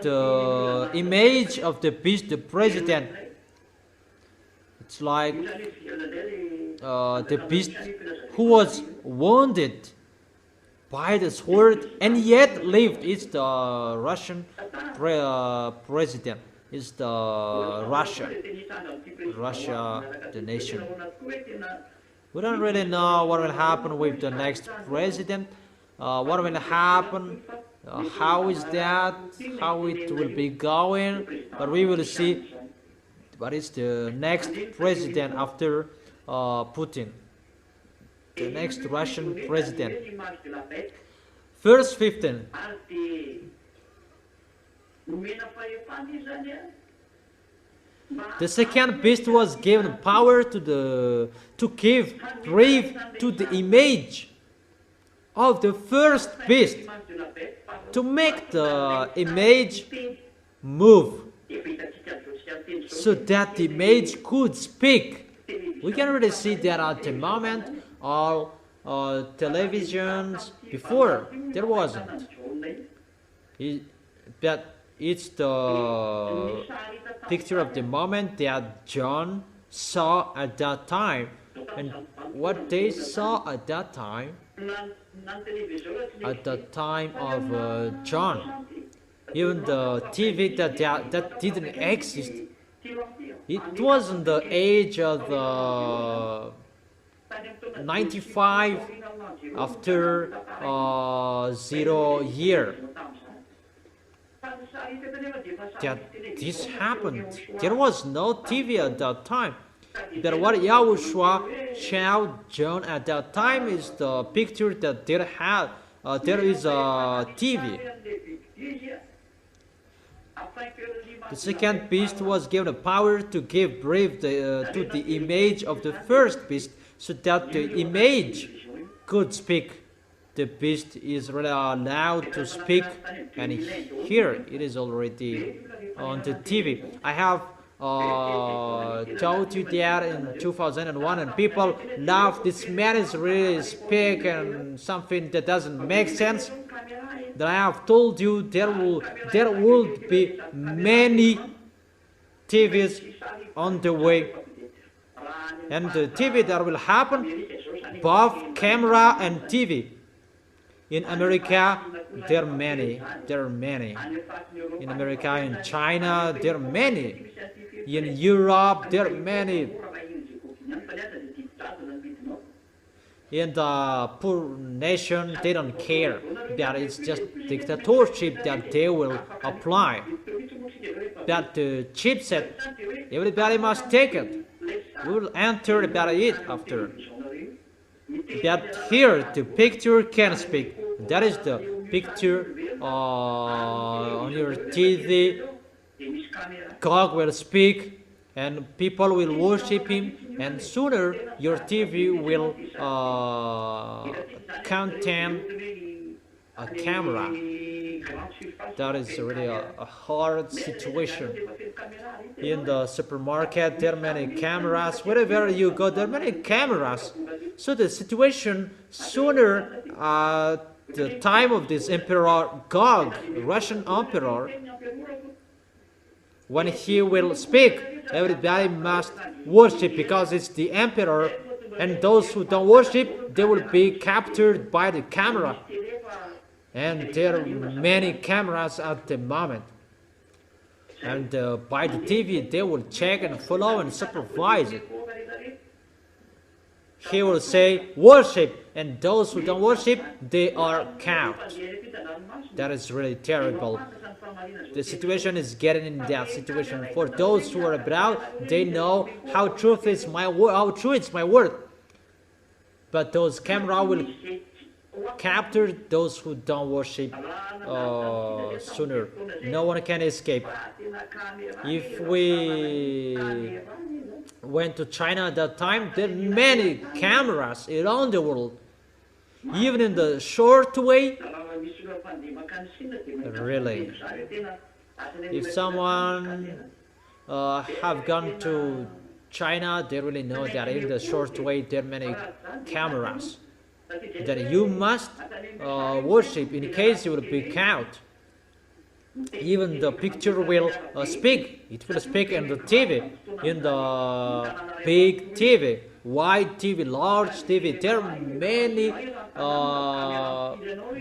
the image of the beast, the president. It's like the beast who was wounded by the sword and yet lived is the Russian president. Is the Russia, the nation. We don't really know what will happen with the next president. What will happen? How is that? How it will be going? But we will see what is the next president after Putin. The next Russian president. Verse 15. The second beast was given power to give breath to the image of the first beast, to make the image move, so that the image could speak. We can really see that at the moment, all televisions before there wasn't. But it's the picture of the moment that John saw at that time, and what they saw at that time of John. Even the TV that didn't exist. It wasn't the age of 95 after 0 year that this happened. There was no TV at that time. But what Yahushua showed John at that time is the picture that there is a TV. The second beast was given the power to give breath to the image of the first beast, so that the image could speak. The beast is really allowed to speak, and here it is already on the TV. I have told you that in 2001, and people laugh. This man is really speak and something that doesn't make sense. That I have told you there will be many TVs on the way, and the TV that will happen, both camera and TV. In America, there are many. In America, in China, there are many. In Europe, there are many. In the poor nation, they don't care. That it's just dictatorship that they will apply. That the chipset, everybody must take it. We will enter about it after. That here the picture can speak. That is the picture on your TV. God will speak, and people will worship Him, and sooner your TV will contain a camera. That is really a hard situation. In the supermarket, there are many cameras. Wherever you go, there are many cameras. So the situation sooner, the time of this Emperor Gog, Russian Emperor, when he will speak, everybody must worship because it's the Emperor, and those who don't worship, they will be captured by the camera. And there are many cameras at the moment. And by the TV, they will check and follow and supervise it. He will say, worship, and those who don't worship, they are caught. That is really terrible. The situation is getting in that situation. For those who are abroad, they know how true is my word. But those camera will capture those who don't worship sooner. No one can escape. If we went to China at that time, there are many cameras around the world. Even in the short way, really. If someone have gone to China, they really know that in the short way there are many cameras that you must worship in case you will be caught. Even the picture will speak. It will speak in the TV, in the big TV, wide TV, large TV. There are many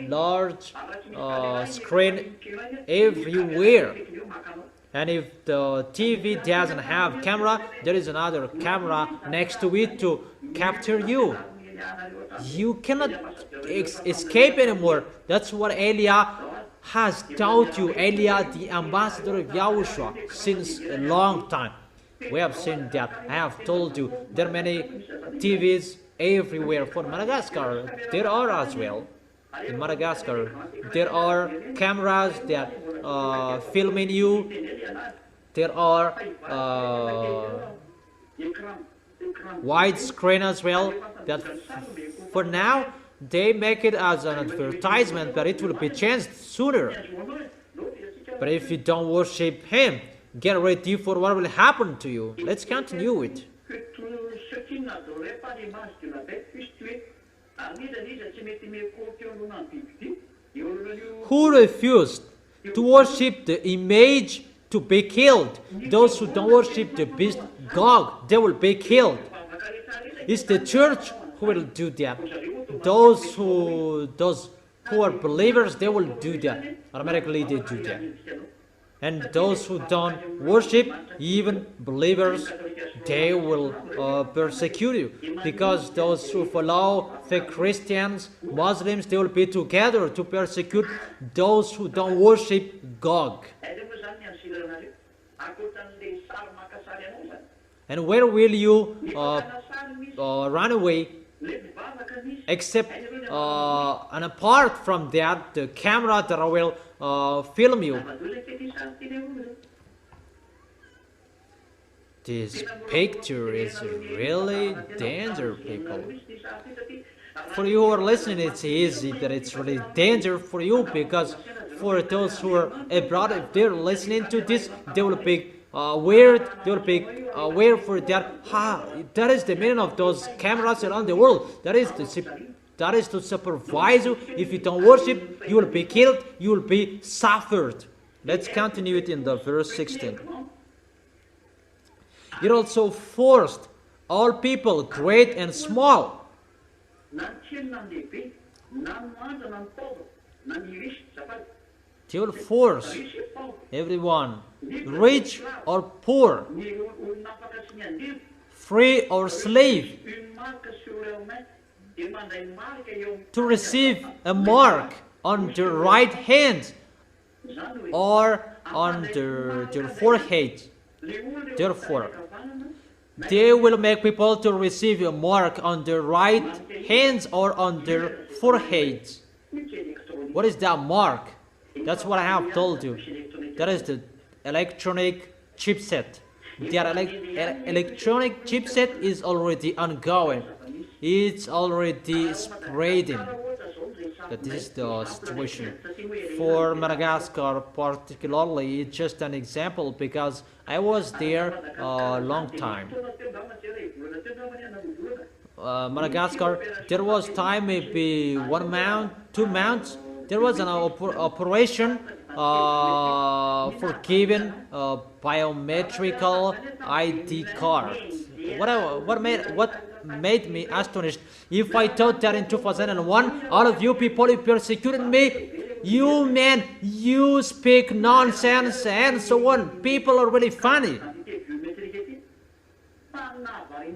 large screen everywhere. And if the TV doesn't have camera, there is another camera next to it to capture you. You cannot escape anymore. That's what Elia has taught you. Elia, the ambassador of Yahushua, since a long time. We have seen that. I have told you there are many TVs everywhere. For Madagascar, there are as well. In Madagascar, there are cameras that filming you. There are wide screen as well. That for now they make it as an advertisement, but it will be changed sooner. But if you don't worship Him, get ready for what will happen to you. Let's continue it. Who refused to worship the image to be killed? Those who don't worship the beast God, they will be killed. It's the church who will do that. Those who are believers, they will do that. Automatically they do that. And those who don't worship, even believers, they will persecute you. Because those who follow fake Christians, Muslims, they will be together to persecute those who don't worship God. And where will you run away? Except and apart from that, the camera that will film you. This picture is really dangerous, people. For you who are listening, it's easy that it's really dangerous for you, because for those who are abroad, if they're listening to this, they will be weird. They will be aware for that. That is the meaning of those cameras around the world. That is to supervise you. If you don't worship, you will be killed. You will be suffered. Let's continue it in the verse 16. It also forced all people, great and small. They will force everyone, rich or poor, free or slave, to receive a mark on their right hand or on their forehead. Therefore, they will make people to receive a mark on their right hands or on their foreheads. What is that mark? That's what I have told you. That is the electronic chipset. The electronic chipset is already ongoing. It's already spreading. That is the situation. For Madagascar particularly, it's just an example because I was there a long time. Madagascar, there was time maybe 1 month, 2 months. There was an operation for giving a biometrical ID card. What made me astonished? If I thought that in 2001, all of you people who persecuted me, you man, you speak nonsense and so on. People are really funny.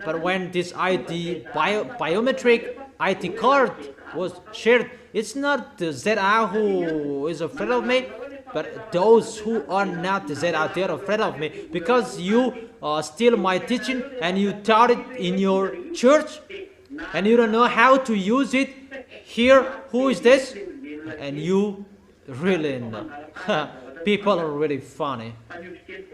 But when this biometric ID card was shared, it's not the ZA who is afraid of me, but those who are not the ZA, they are afraid of me, because you steal my teaching and you taught it in your church and you don't know how to use it. Here, who is this? And you really know. People are really funny.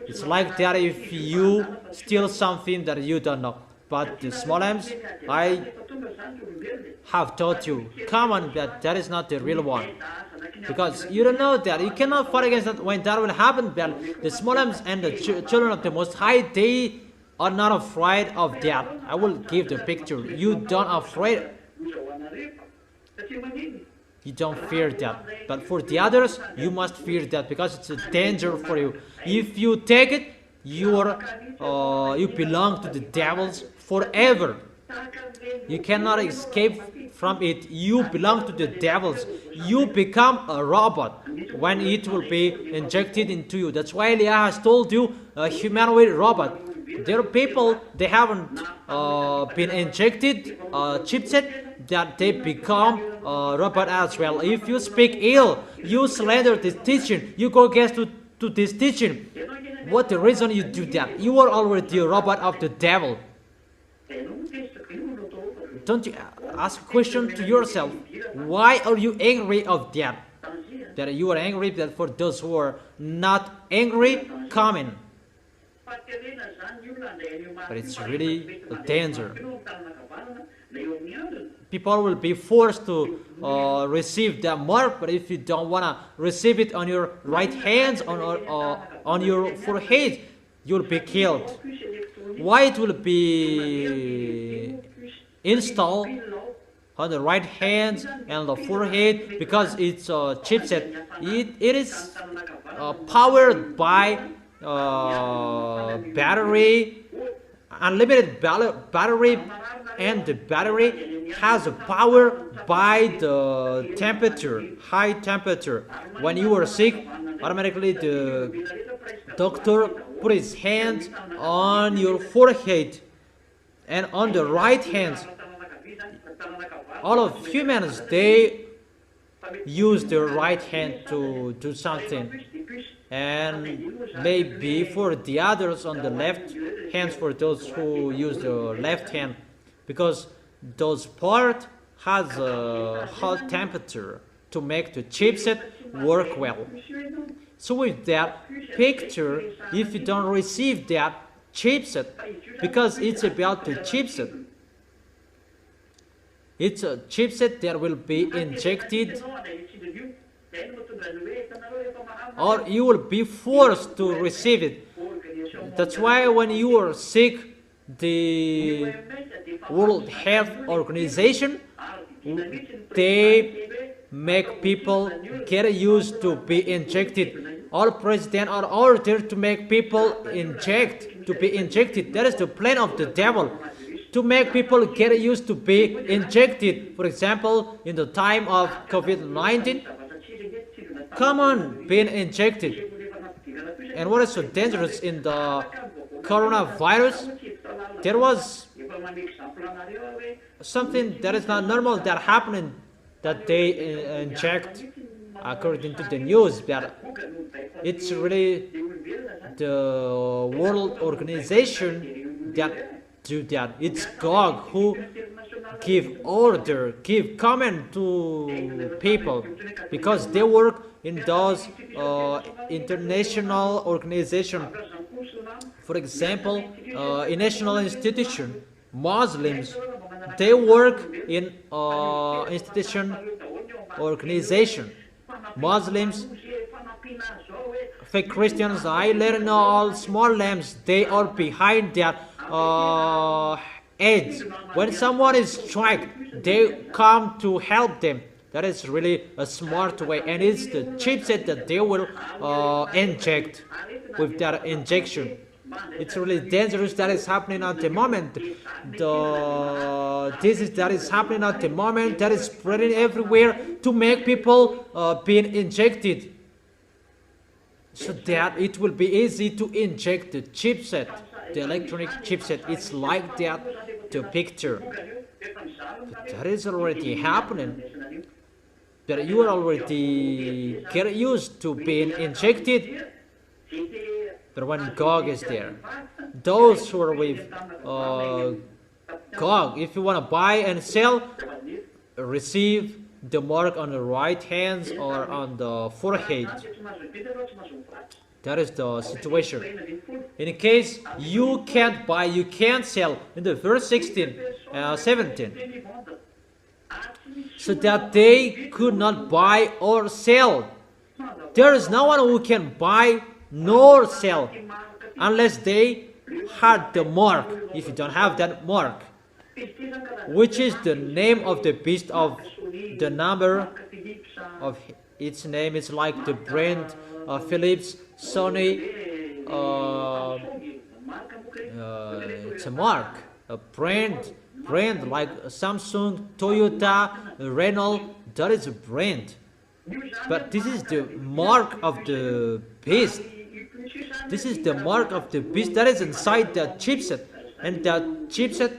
It's like that if you steal something that you don't know. But the small M's, I have taught you, come on, that is not the real one. Because you don't know that. You cannot fight against that when that will happen. But the small M's and the children of the Most High, they are not afraid of that. I will give the picture. You don't afraid. you don't fear that. But for the others, you must fear that because it's a danger for you. If you take it, you belong to the devils forever. You cannot escape from it. You belong to the devils. You become a robot when it will be injected into you. That's why Eliah has told you a humanoid robot. There are people, they haven't been injected chipset, that they become a robot as well. If you speak ill, you slander this teaching, you go against to this teaching. What the reason you do that? You are already a robot of the devil. Don't you ask a question to yourself? Why are you angry of that? That you are angry, that for those who are not angry, comment. But it's really a danger. People will be forced to receive that mark, but if you don't want to receive it on your right hand, on your forehead, you'll be killed. Why it will be installed on the right hand and the forehead? Because it's a chipset. It is powered by battery, unlimited battery, and the battery has a power by the temperature, high temperature. When you are sick, automatically the doctor put his hand on your forehead and on the right hand. All of humans, they use their right hand to do something, and maybe for the others on the left hands, for those who use the left hand, because those part has a hot temperature to make the chipset work well. So with that picture, if you don't receive that chipset, because it's about the chipset, it's a chipset that will be injected, or you will be forced to receive it. That's why when you are sick, the World Health Organization, they make people get used to be injected. All presidents are ordered to make people to be injected. That is the plan of the devil, to make people get used to be injected. For example, in the time of COVID-19, come on, being injected. And what is so dangerous in the coronavirus? There was something that is not normal that happened, that they inject, according to the news, that it's really the World Organization that do that. It's God who give comment to people, because they work in those international organizations. For example, in national institution, Muslims, they work in institution organization. Muslims, fake Christians, I learn all small lambs, they are behind that AIDS. When someone is struck, they come to help them. That is really a smart way, and it's the chipset that they will inject with that injection. It's really dangerous that is happening at the moment. That is happening at the moment, that is spreading everywhere to make people being injected, so that it will be easy to inject the chipset, the electronic chipset. It's like that, the picture. But that is already happening. That you are already get used to being injected. But when Gog is there, those who are with Gog, if you want to buy and sell, receive the mark on the right hand or on the forehead. That is the situation. In case you can't buy, you can't sell, in the verse 17, so that they could not buy or sell. There is no one who can buy nor sell unless they had the mark. If you don't have that mark, which is the name of the beast, of the number of its name is like the brand Philips, Sony. It's a mark, a brand like Samsung, Toyota, Renault. That is a brand. But this is the mark of the beast. This is the mark of the beast that is inside the chipset. And that chipset,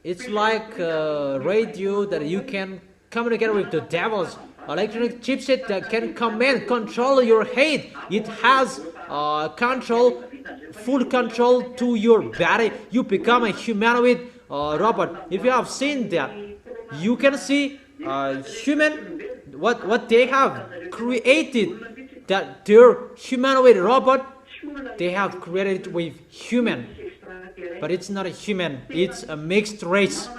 it's like a radio that you can communicate with the devil's electronic chipset that can control your head. It has full control to your body. You become a humanoid robot. If you have seen that, you can see human, what they have created, that their humanoid robot, they have created with human. But it's not a human, it's a mixed race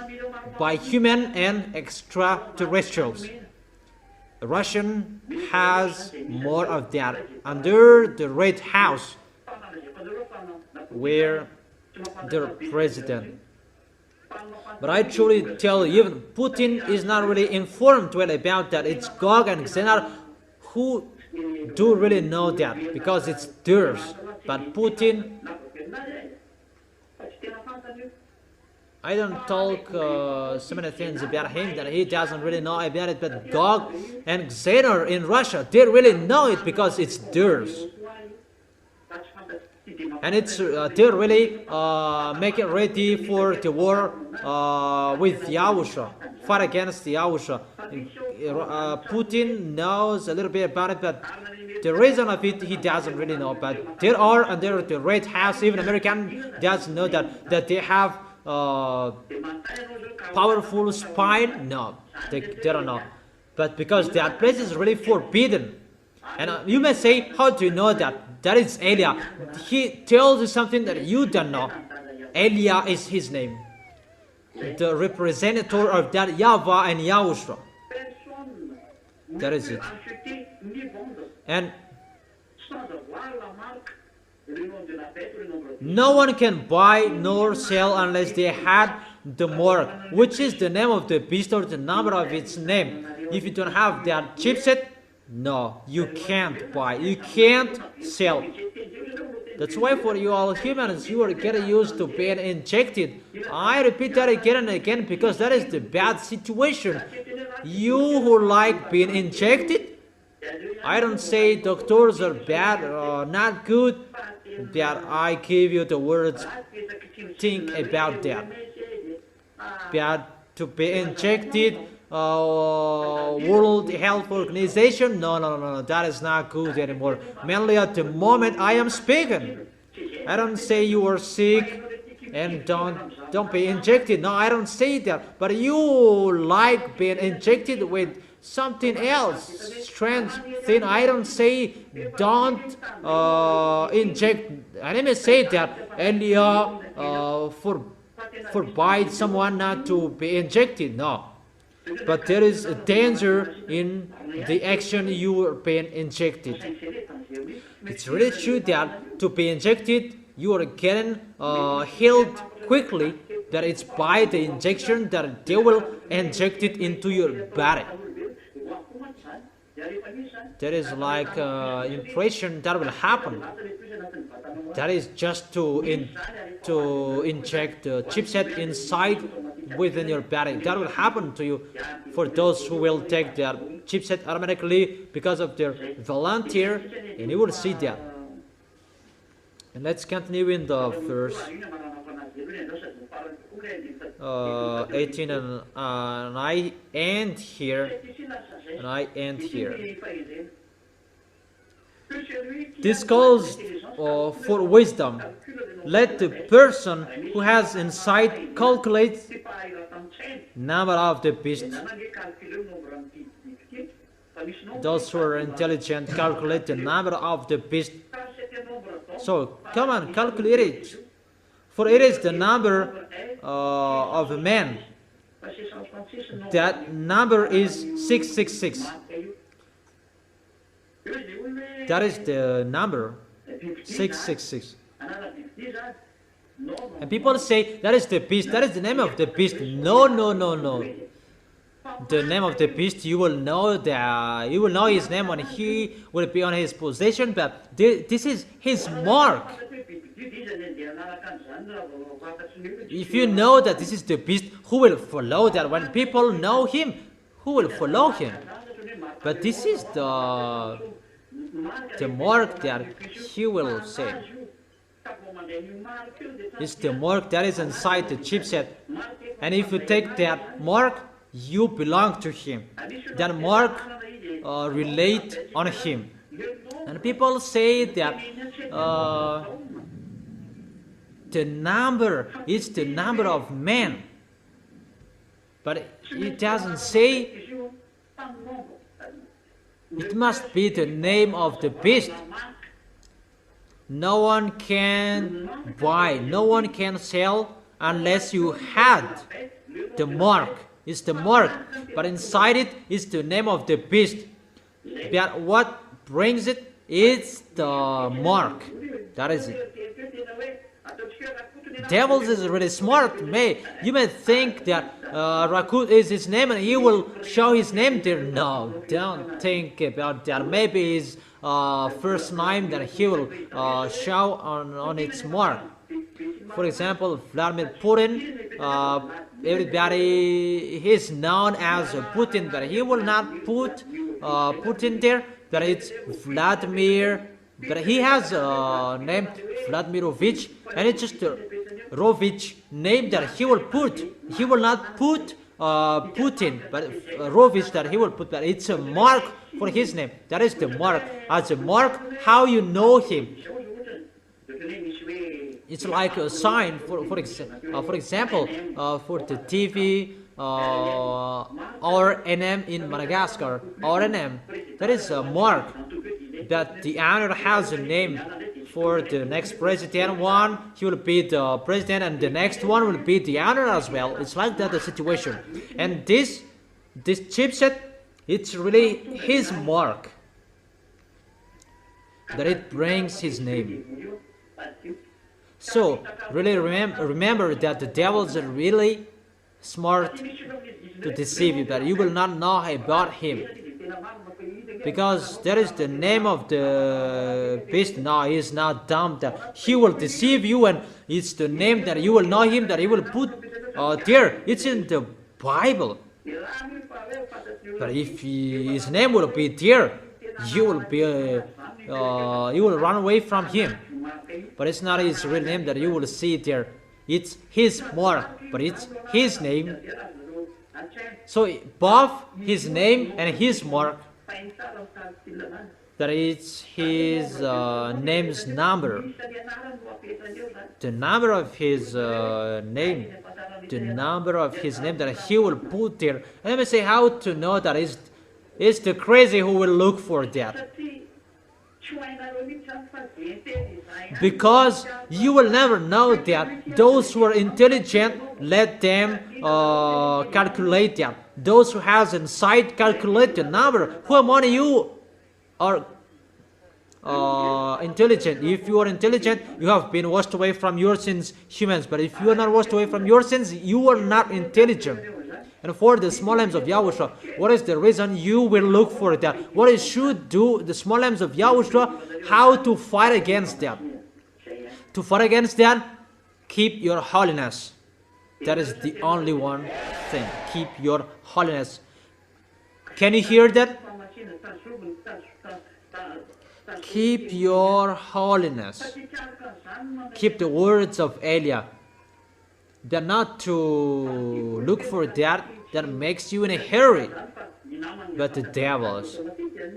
by human and extraterrestrials. Russian has more of that under the Red House, where their president. But I truly tell you, even Putin is not really informed well about that. It's Gog and Xenar who do really know that, because it's theirs. But Putin, I don't talk so many things about him that he doesn't really know about it, but Gog and Xenar in Russia, they really know it because it's theirs. And it's they're really making ready for the war with YAHOSHUA, fight against YAHOSHUA. Putin knows a little bit about it, but the reason of it he doesn't really know. But there are under the Red House, even American doesn't know that they have powerful spy. No, they don't know. But because that place is really forbidden. And you may say, how do you know that? That is Elia. He tells you something that you don't know. Elia is his name. The representative of that YAHVAH and YAHOSHUA. That is it. And no one can buy nor sell unless they had the mark, which is the name of the beast or the number of its name. If you don't have that chipset, no, you can't buy, you can't sell. That's why for you all humans, you are getting used to being injected. I repeat that again and again because that is the bad situation. You who like being injected, I don't say doctors are bad or not good, that I give you the words, think about that. Bad to be injected, World Health Organization, no, that is not good anymore. Mainly at the moment I am speaking. I don't say you are sick and don't be injected. No, I don't say that. But you like being injected with something else, strange thing. I don't say don't inject. I didn't say that Elia forbid someone not to be injected. No. But there is a danger in the action you are being injected. It's really true that to be injected, you are getting healed quickly, that it's by the injection that they will inject it into your body. There is like impression that will happen. That is just to inject the chipset inside within your body. That will happen to you for those who will take their chipset automatically because of their volunteer, and you will see that. And let's continue in the verse 18, and I end here. This calls for wisdom. Let the person who has insight calculate number of the beast. Those who are intelligent calculate the number of the beast. So come on, calculate it. For it is the number of a man. That number is 666. That is the number 666. And people say that is the beast, that is the name of the beast. No. the name of the beast, you will know that you will know his name when he will be on his possession. But this is his mark. If you know that this is the beast, who will follow that? When people know him, who will follow him? But this is the mark that he will say. It's the mark that is inside the chipset. And if you take that mark, you belong to him. That mark relate on him. And people say that the number is the number of men. But it doesn't say it must be the name of the beast. No one can buy, no one can sell unless you had the mark. It's the mark, but inside it is the name of the beast. But what brings it is the mark. That is it. Devils is really smart. You may think that Rakut is his name and he will show his name there. No, don't think about that. Maybe his first name that he will show on its mark. For example, Vladimir Putin, everybody is known as Putin, but he will not put Putin there, but it's Vladimir, but he has a name Vladimirovich, and it's just a Rovich name that he will put. He will not put Putin, but Rovich that he will put, but it's a mark for his name. That is the mark. As a mark, how you know him. It's like a sign, for example, for the TV, RNM in Madagascar, RNM, that is a mark that the owner has a name. For the next president one, he will be the president, and the next one will be the owner as well. It's like that the situation. And this chipset, it's really his mark, that it brings his name. So really remember that the devils are really smart to deceive you, that you will not know about him. Because that is the name of the beast. No, he is not dumb. That he will deceive you, and it's the name that you will know him, that he will put there. It's in the Bible. But if his name will be there, you will run away from him. But it's not his real name that you will see there. It's his mark, but it's his name. So both his name and his mark, that is his name's number. The number of his name. The number of his name that he will put there. And let me say how to know that it's the crazy who will look for that. Because you will never know that. Those who are intelligent, let them calculate that. Those who has insight, calculate the number. Who among you are intelligent? If you are intelligent, you have been washed away from your sins, humans. But if you are not washed away from your sins, you are not intelligent. And for the small lambs of YAHOSHUA, what is the reason you will look for that? What you should do, the small lambs of YAHOSHUA, how to fight against that? To fight against that, keep your holiness. That is the only one thing. Keep your holiness. Can you hear that? Keep your holiness. Keep the words of Elia. They're not to look for that makes you in a hurry. But the devils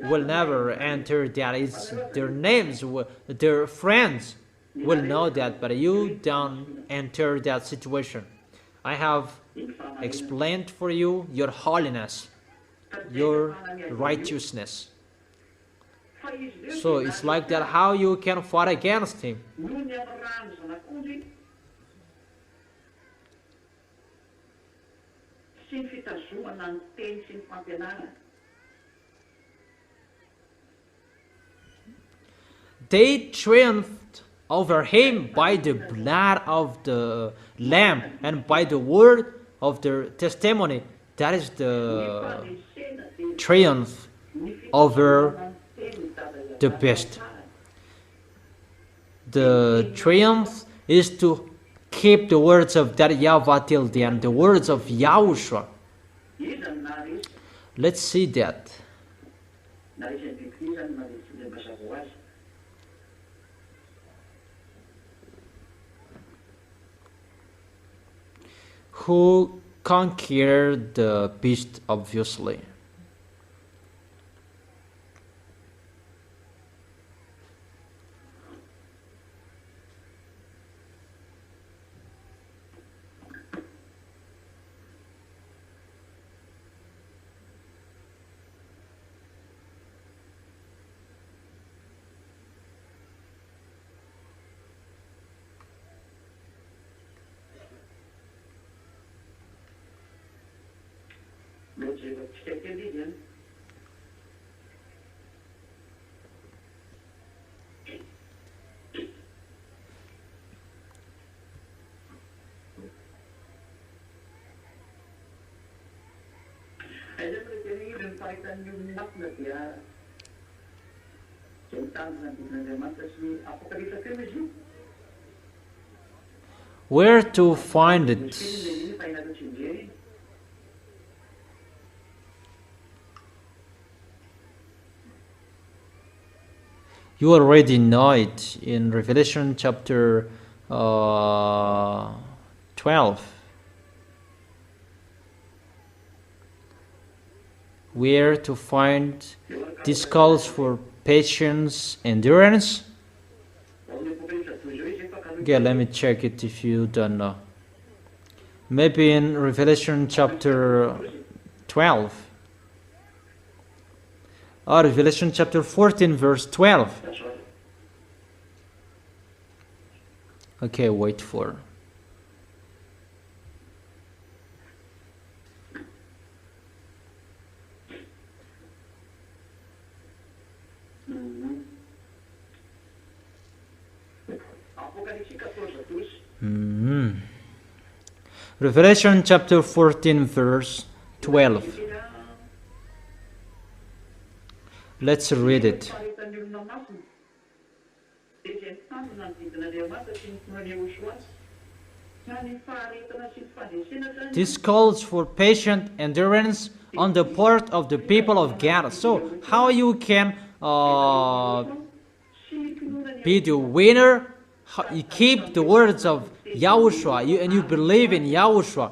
will never enter that. It's their names, their friends will know that, but you don't enter that situation. I have explained for you your holiness, your righteousness. So it's like that how you can fight against him. They triumphed over him by the blood of the Lamb and by the word of their testimony. That is the triumph over the beast. The triumph is to keep the words of that YAHVAH till the end, the words of YAHOSHUA. Let's see that. Who conquered the beast, obviously. Where to find it? You already know it in Revelation chapter 12. Where to find this calls for patience, endurance. Okay, let me check it if you don't know. Maybe in Revelation chapter 12. Or Revelation chapter 14 verse 12. Okay, wait for. Revelation chapter 14 verse 12. Let's read it. This calls for patient endurance on the part of the people of God. So how you can be the winner? You keep the words of YAHOSHUA and you believe in YAHOSHUA.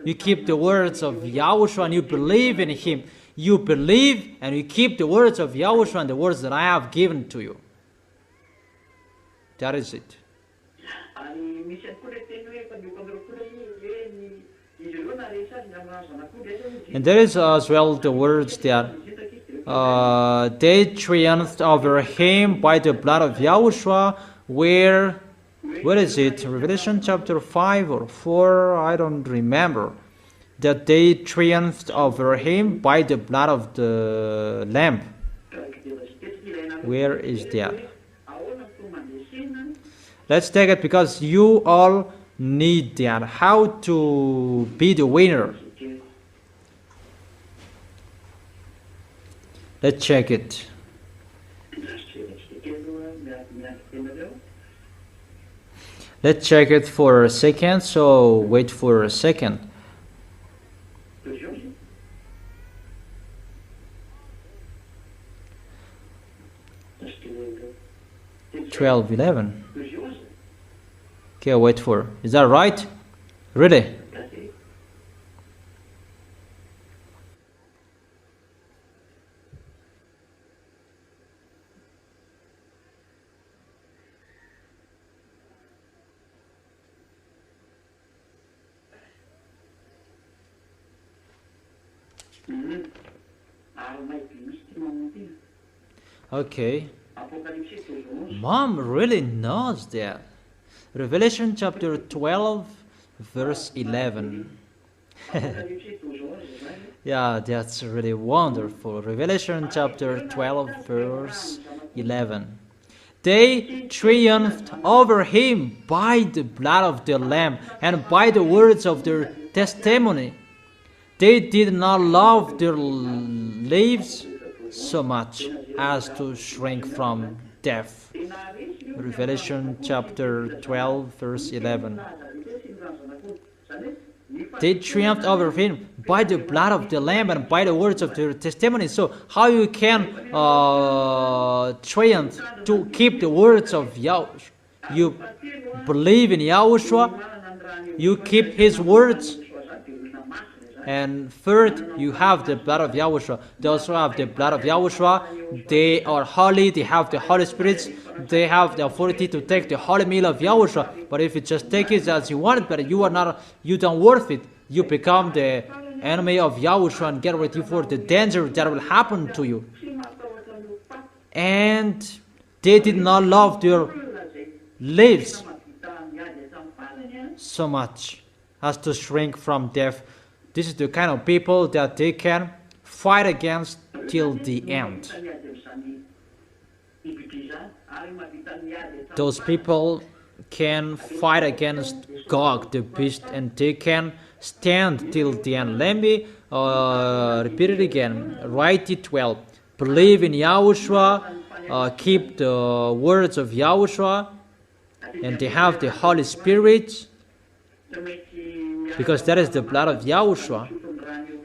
You keep the words of YAHOSHUA and you believe in Him. You believe and you keep the words of YAHOSHUA and the words that I have given to you. That is it. And there is as well the words that they triumphed over him by the blood of YAHOSHUA. Where is it? Revelation chapter 5 or 4? I don't remember. That they triumphed over him by the blood of the Lamb. Where is that? Let's take it because you all need that. How to be the winner. Let's check it. Let's check it for a second, so wait for a second. 12:11. Okay, wait for. Is that right? Really? Okay. Mom really knows that. Revelation chapter 12, verse 11. Yeah, that's really wonderful. Revelation chapter 12, verse 11. They triumphed over him by the blood of the Lamb and by the words of their testimony. they did not love their lives so much as to shrink from death. Revelation chapter 12, verse 11. They triumphed over him by the blood of the Lamb and by the words of their testimony. So how you can triumph to keep the words of Yahushua? You believe in Yahushua, you keep his words, and third, you have the blood of Yahushua. Those who have the blood of Yahushua, they are holy, they have the Holy Spirit, they have the authority to take the holy meal of Yahushua. But if you just take it as you want it, but you don't worth it, you become the enemy of Yahushua and get ready for the danger that will happen to you. And they did not love their lives so much as to shrink from death. This is the kind of people that they can fight against till the end. Those people can fight against Gog, the beast, and they can stand till the end. Let me repeat it again. Write it well. Believe in Yahushua, keep the words of Yahushua, and they have the Holy Spirit, because that is the blood of Yahushua.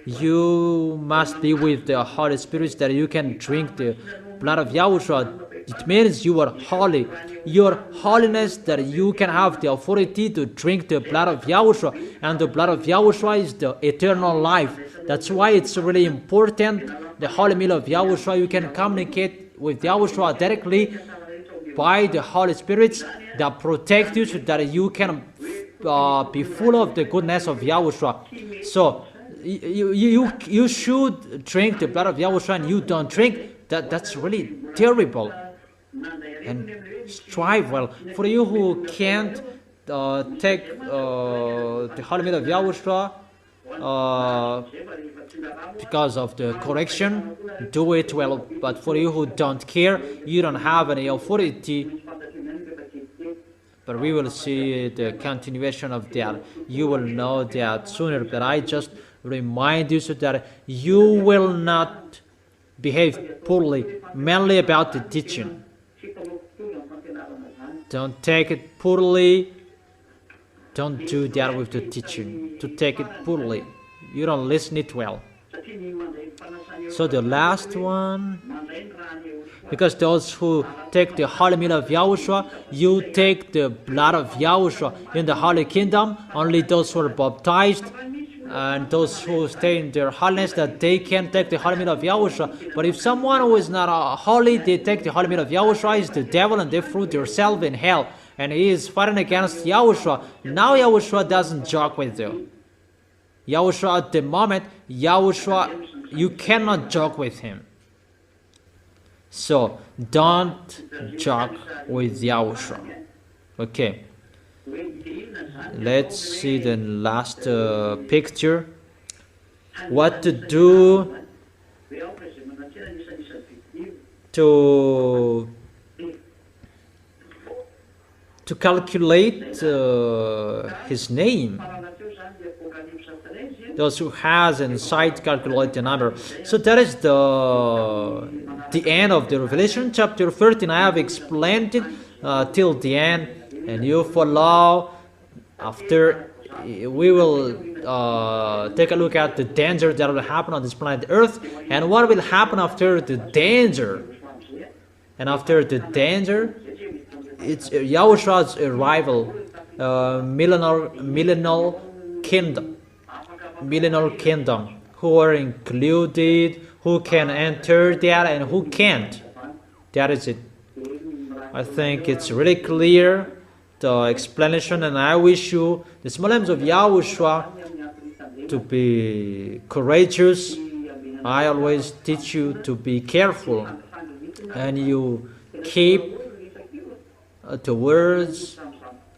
You must be with the Holy Spirit that you can drink the blood of Yahushua. It means you are holy. Your holiness that you can have the authority to drink the blood of Yahushua. And the blood of Yahushua is the eternal life. That's why it's really important. The holy meal of Yahushua, you can communicate with Yahushua directly by the Holy Spirit that protect you so that you can be full of the goodness of Yahushua. So you should drink the blood of Yahushua and you don't drink. That's really terrible. And strive well. For you who can't take the holy meal of Yahushua because of the correction, do it well. But for you who don't care, you don't have any authority. But we will see the continuation of that. You will know that sooner. But I just remind you so that you will not behave poorly, mainly about the teaching. Don't take it poorly. Don't do that with the teaching. To take it poorly, you don't listen it well. So the last one, because those who take the holy meal of Yahushua, you take the blood of Yahushua in the holy kingdom. Only those who are baptized and those who stay in their holiness, that they can take the holy meal of Yahushua. But if someone who is not holy, they take the holy meal of Yahushua, is the devil, and they throw themselves in hell. And he is fighting against Yahushua. Now Yahushua doesn't joke with you. Yahushua, at the moment, Yahushua, you cannot joke with him. So don't joke with Yahushua. Okay. Let's see the last picture. What to do to calculate his name. Those who has insight calculate the number. So that is the end of the Revelation chapter 13. I have explained it till the end, and you follow. After we will take a look at the danger that will happen on this planet Earth, and what will happen after the danger. And after the danger, it's Yahushua's arrival, millennial kingdom, who are included, who can enter that and who can't. That is it. I think it's really clear, the explanation, and I wish you, the small names of Yahushua, to be courageous. I always teach you to be careful, and you keep the words.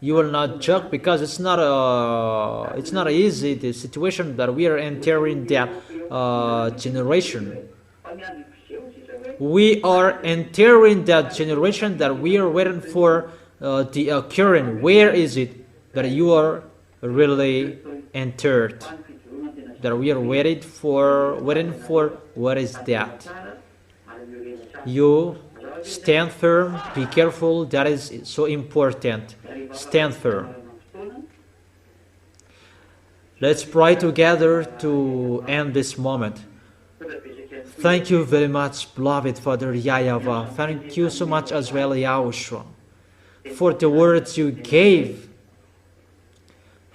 You will not joke, because it's not easy, the situation that we are entering, that generation. We are entering that generation that we are waiting for the occurring. Where is it that you are really entered? that we are waiting for. What is that? You stand firm, be careful, that is so important. Stand firm. Let's pray together to end this moment. Thank you very much, beloved Father YAHVAH. Thank you so much as well, YAHOSHUA, for the words you gave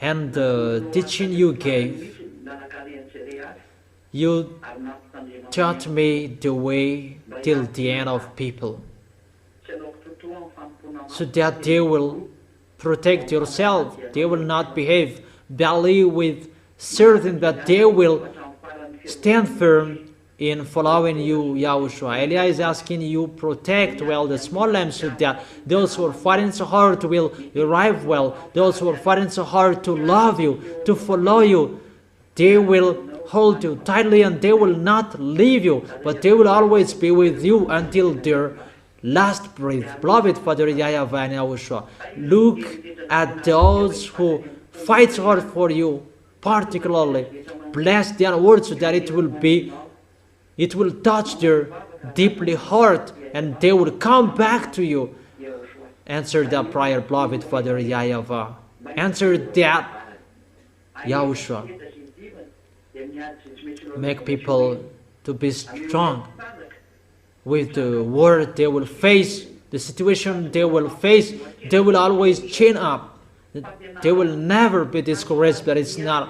and the teaching you gave. You taught me the way till the end of people, so that they will protect yourself. They will not behave badly with certain, that they will stand firm in following you, YAHOSHUA. Elia is asking you, protect well the small lambs, so that those who are fighting so hard will arrive well. Those who are fighting so hard to love you, to follow you, they will hold you tightly and they will not leave you, but they will always be with you until their last breath. Beloved Father YAHVAH and YAHOSHUA, look at those who fight hard for you, particularly. Bless their words so that it will touch their deeply heart and they will come back to you. Answer that prayer, beloved Father YAHVAH. Answer that, YAHOSHUA. Make people to be strong with the word they will face, the situation they will face. They will always chin up. They will never be discouraged, but it's not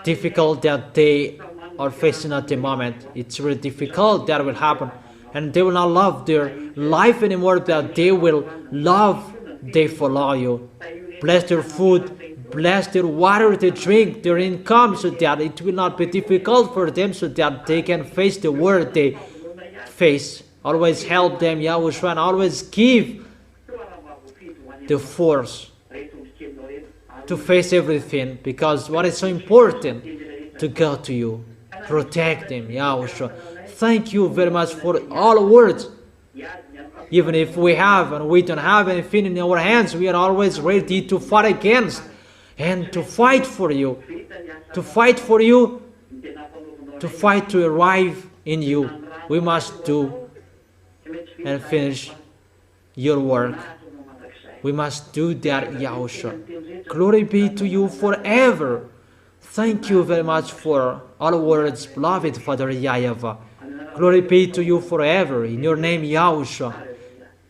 difficult that they are facing at the moment. It's really difficult that will happen. And they will not love their life anymore, that they will love, they follow you. Bless their food, bless their water they drink, their income, so that it will not be difficult for them, so that they can face the world they face. Always help them, YAHOSHUA, and always give the force to face everything, because what is so important, to go to you. Protect them, YAHOSHUA. Thank you very much for all words. Even if we have and we don't have anything in our hands, we are always ready to fight against and to fight for you. To fight for you, to fight to arrive in you. We must do and finish your work. We must do that, YAHOSHUA. Glory be to you forever. Thank you very much for all words, beloved Father YAHVAH. Glory be to you forever. In your name, YAHOSHUA.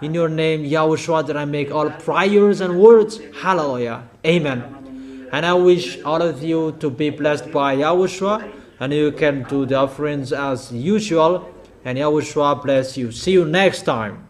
In your name, YAHOSHUA, that I make all prayers and words. Hallelujah. Amen. And I wish all of you to be blessed by YAHOSHUA. And you can do the offerings as usual. And YAHOSHUA bless you. See you next time.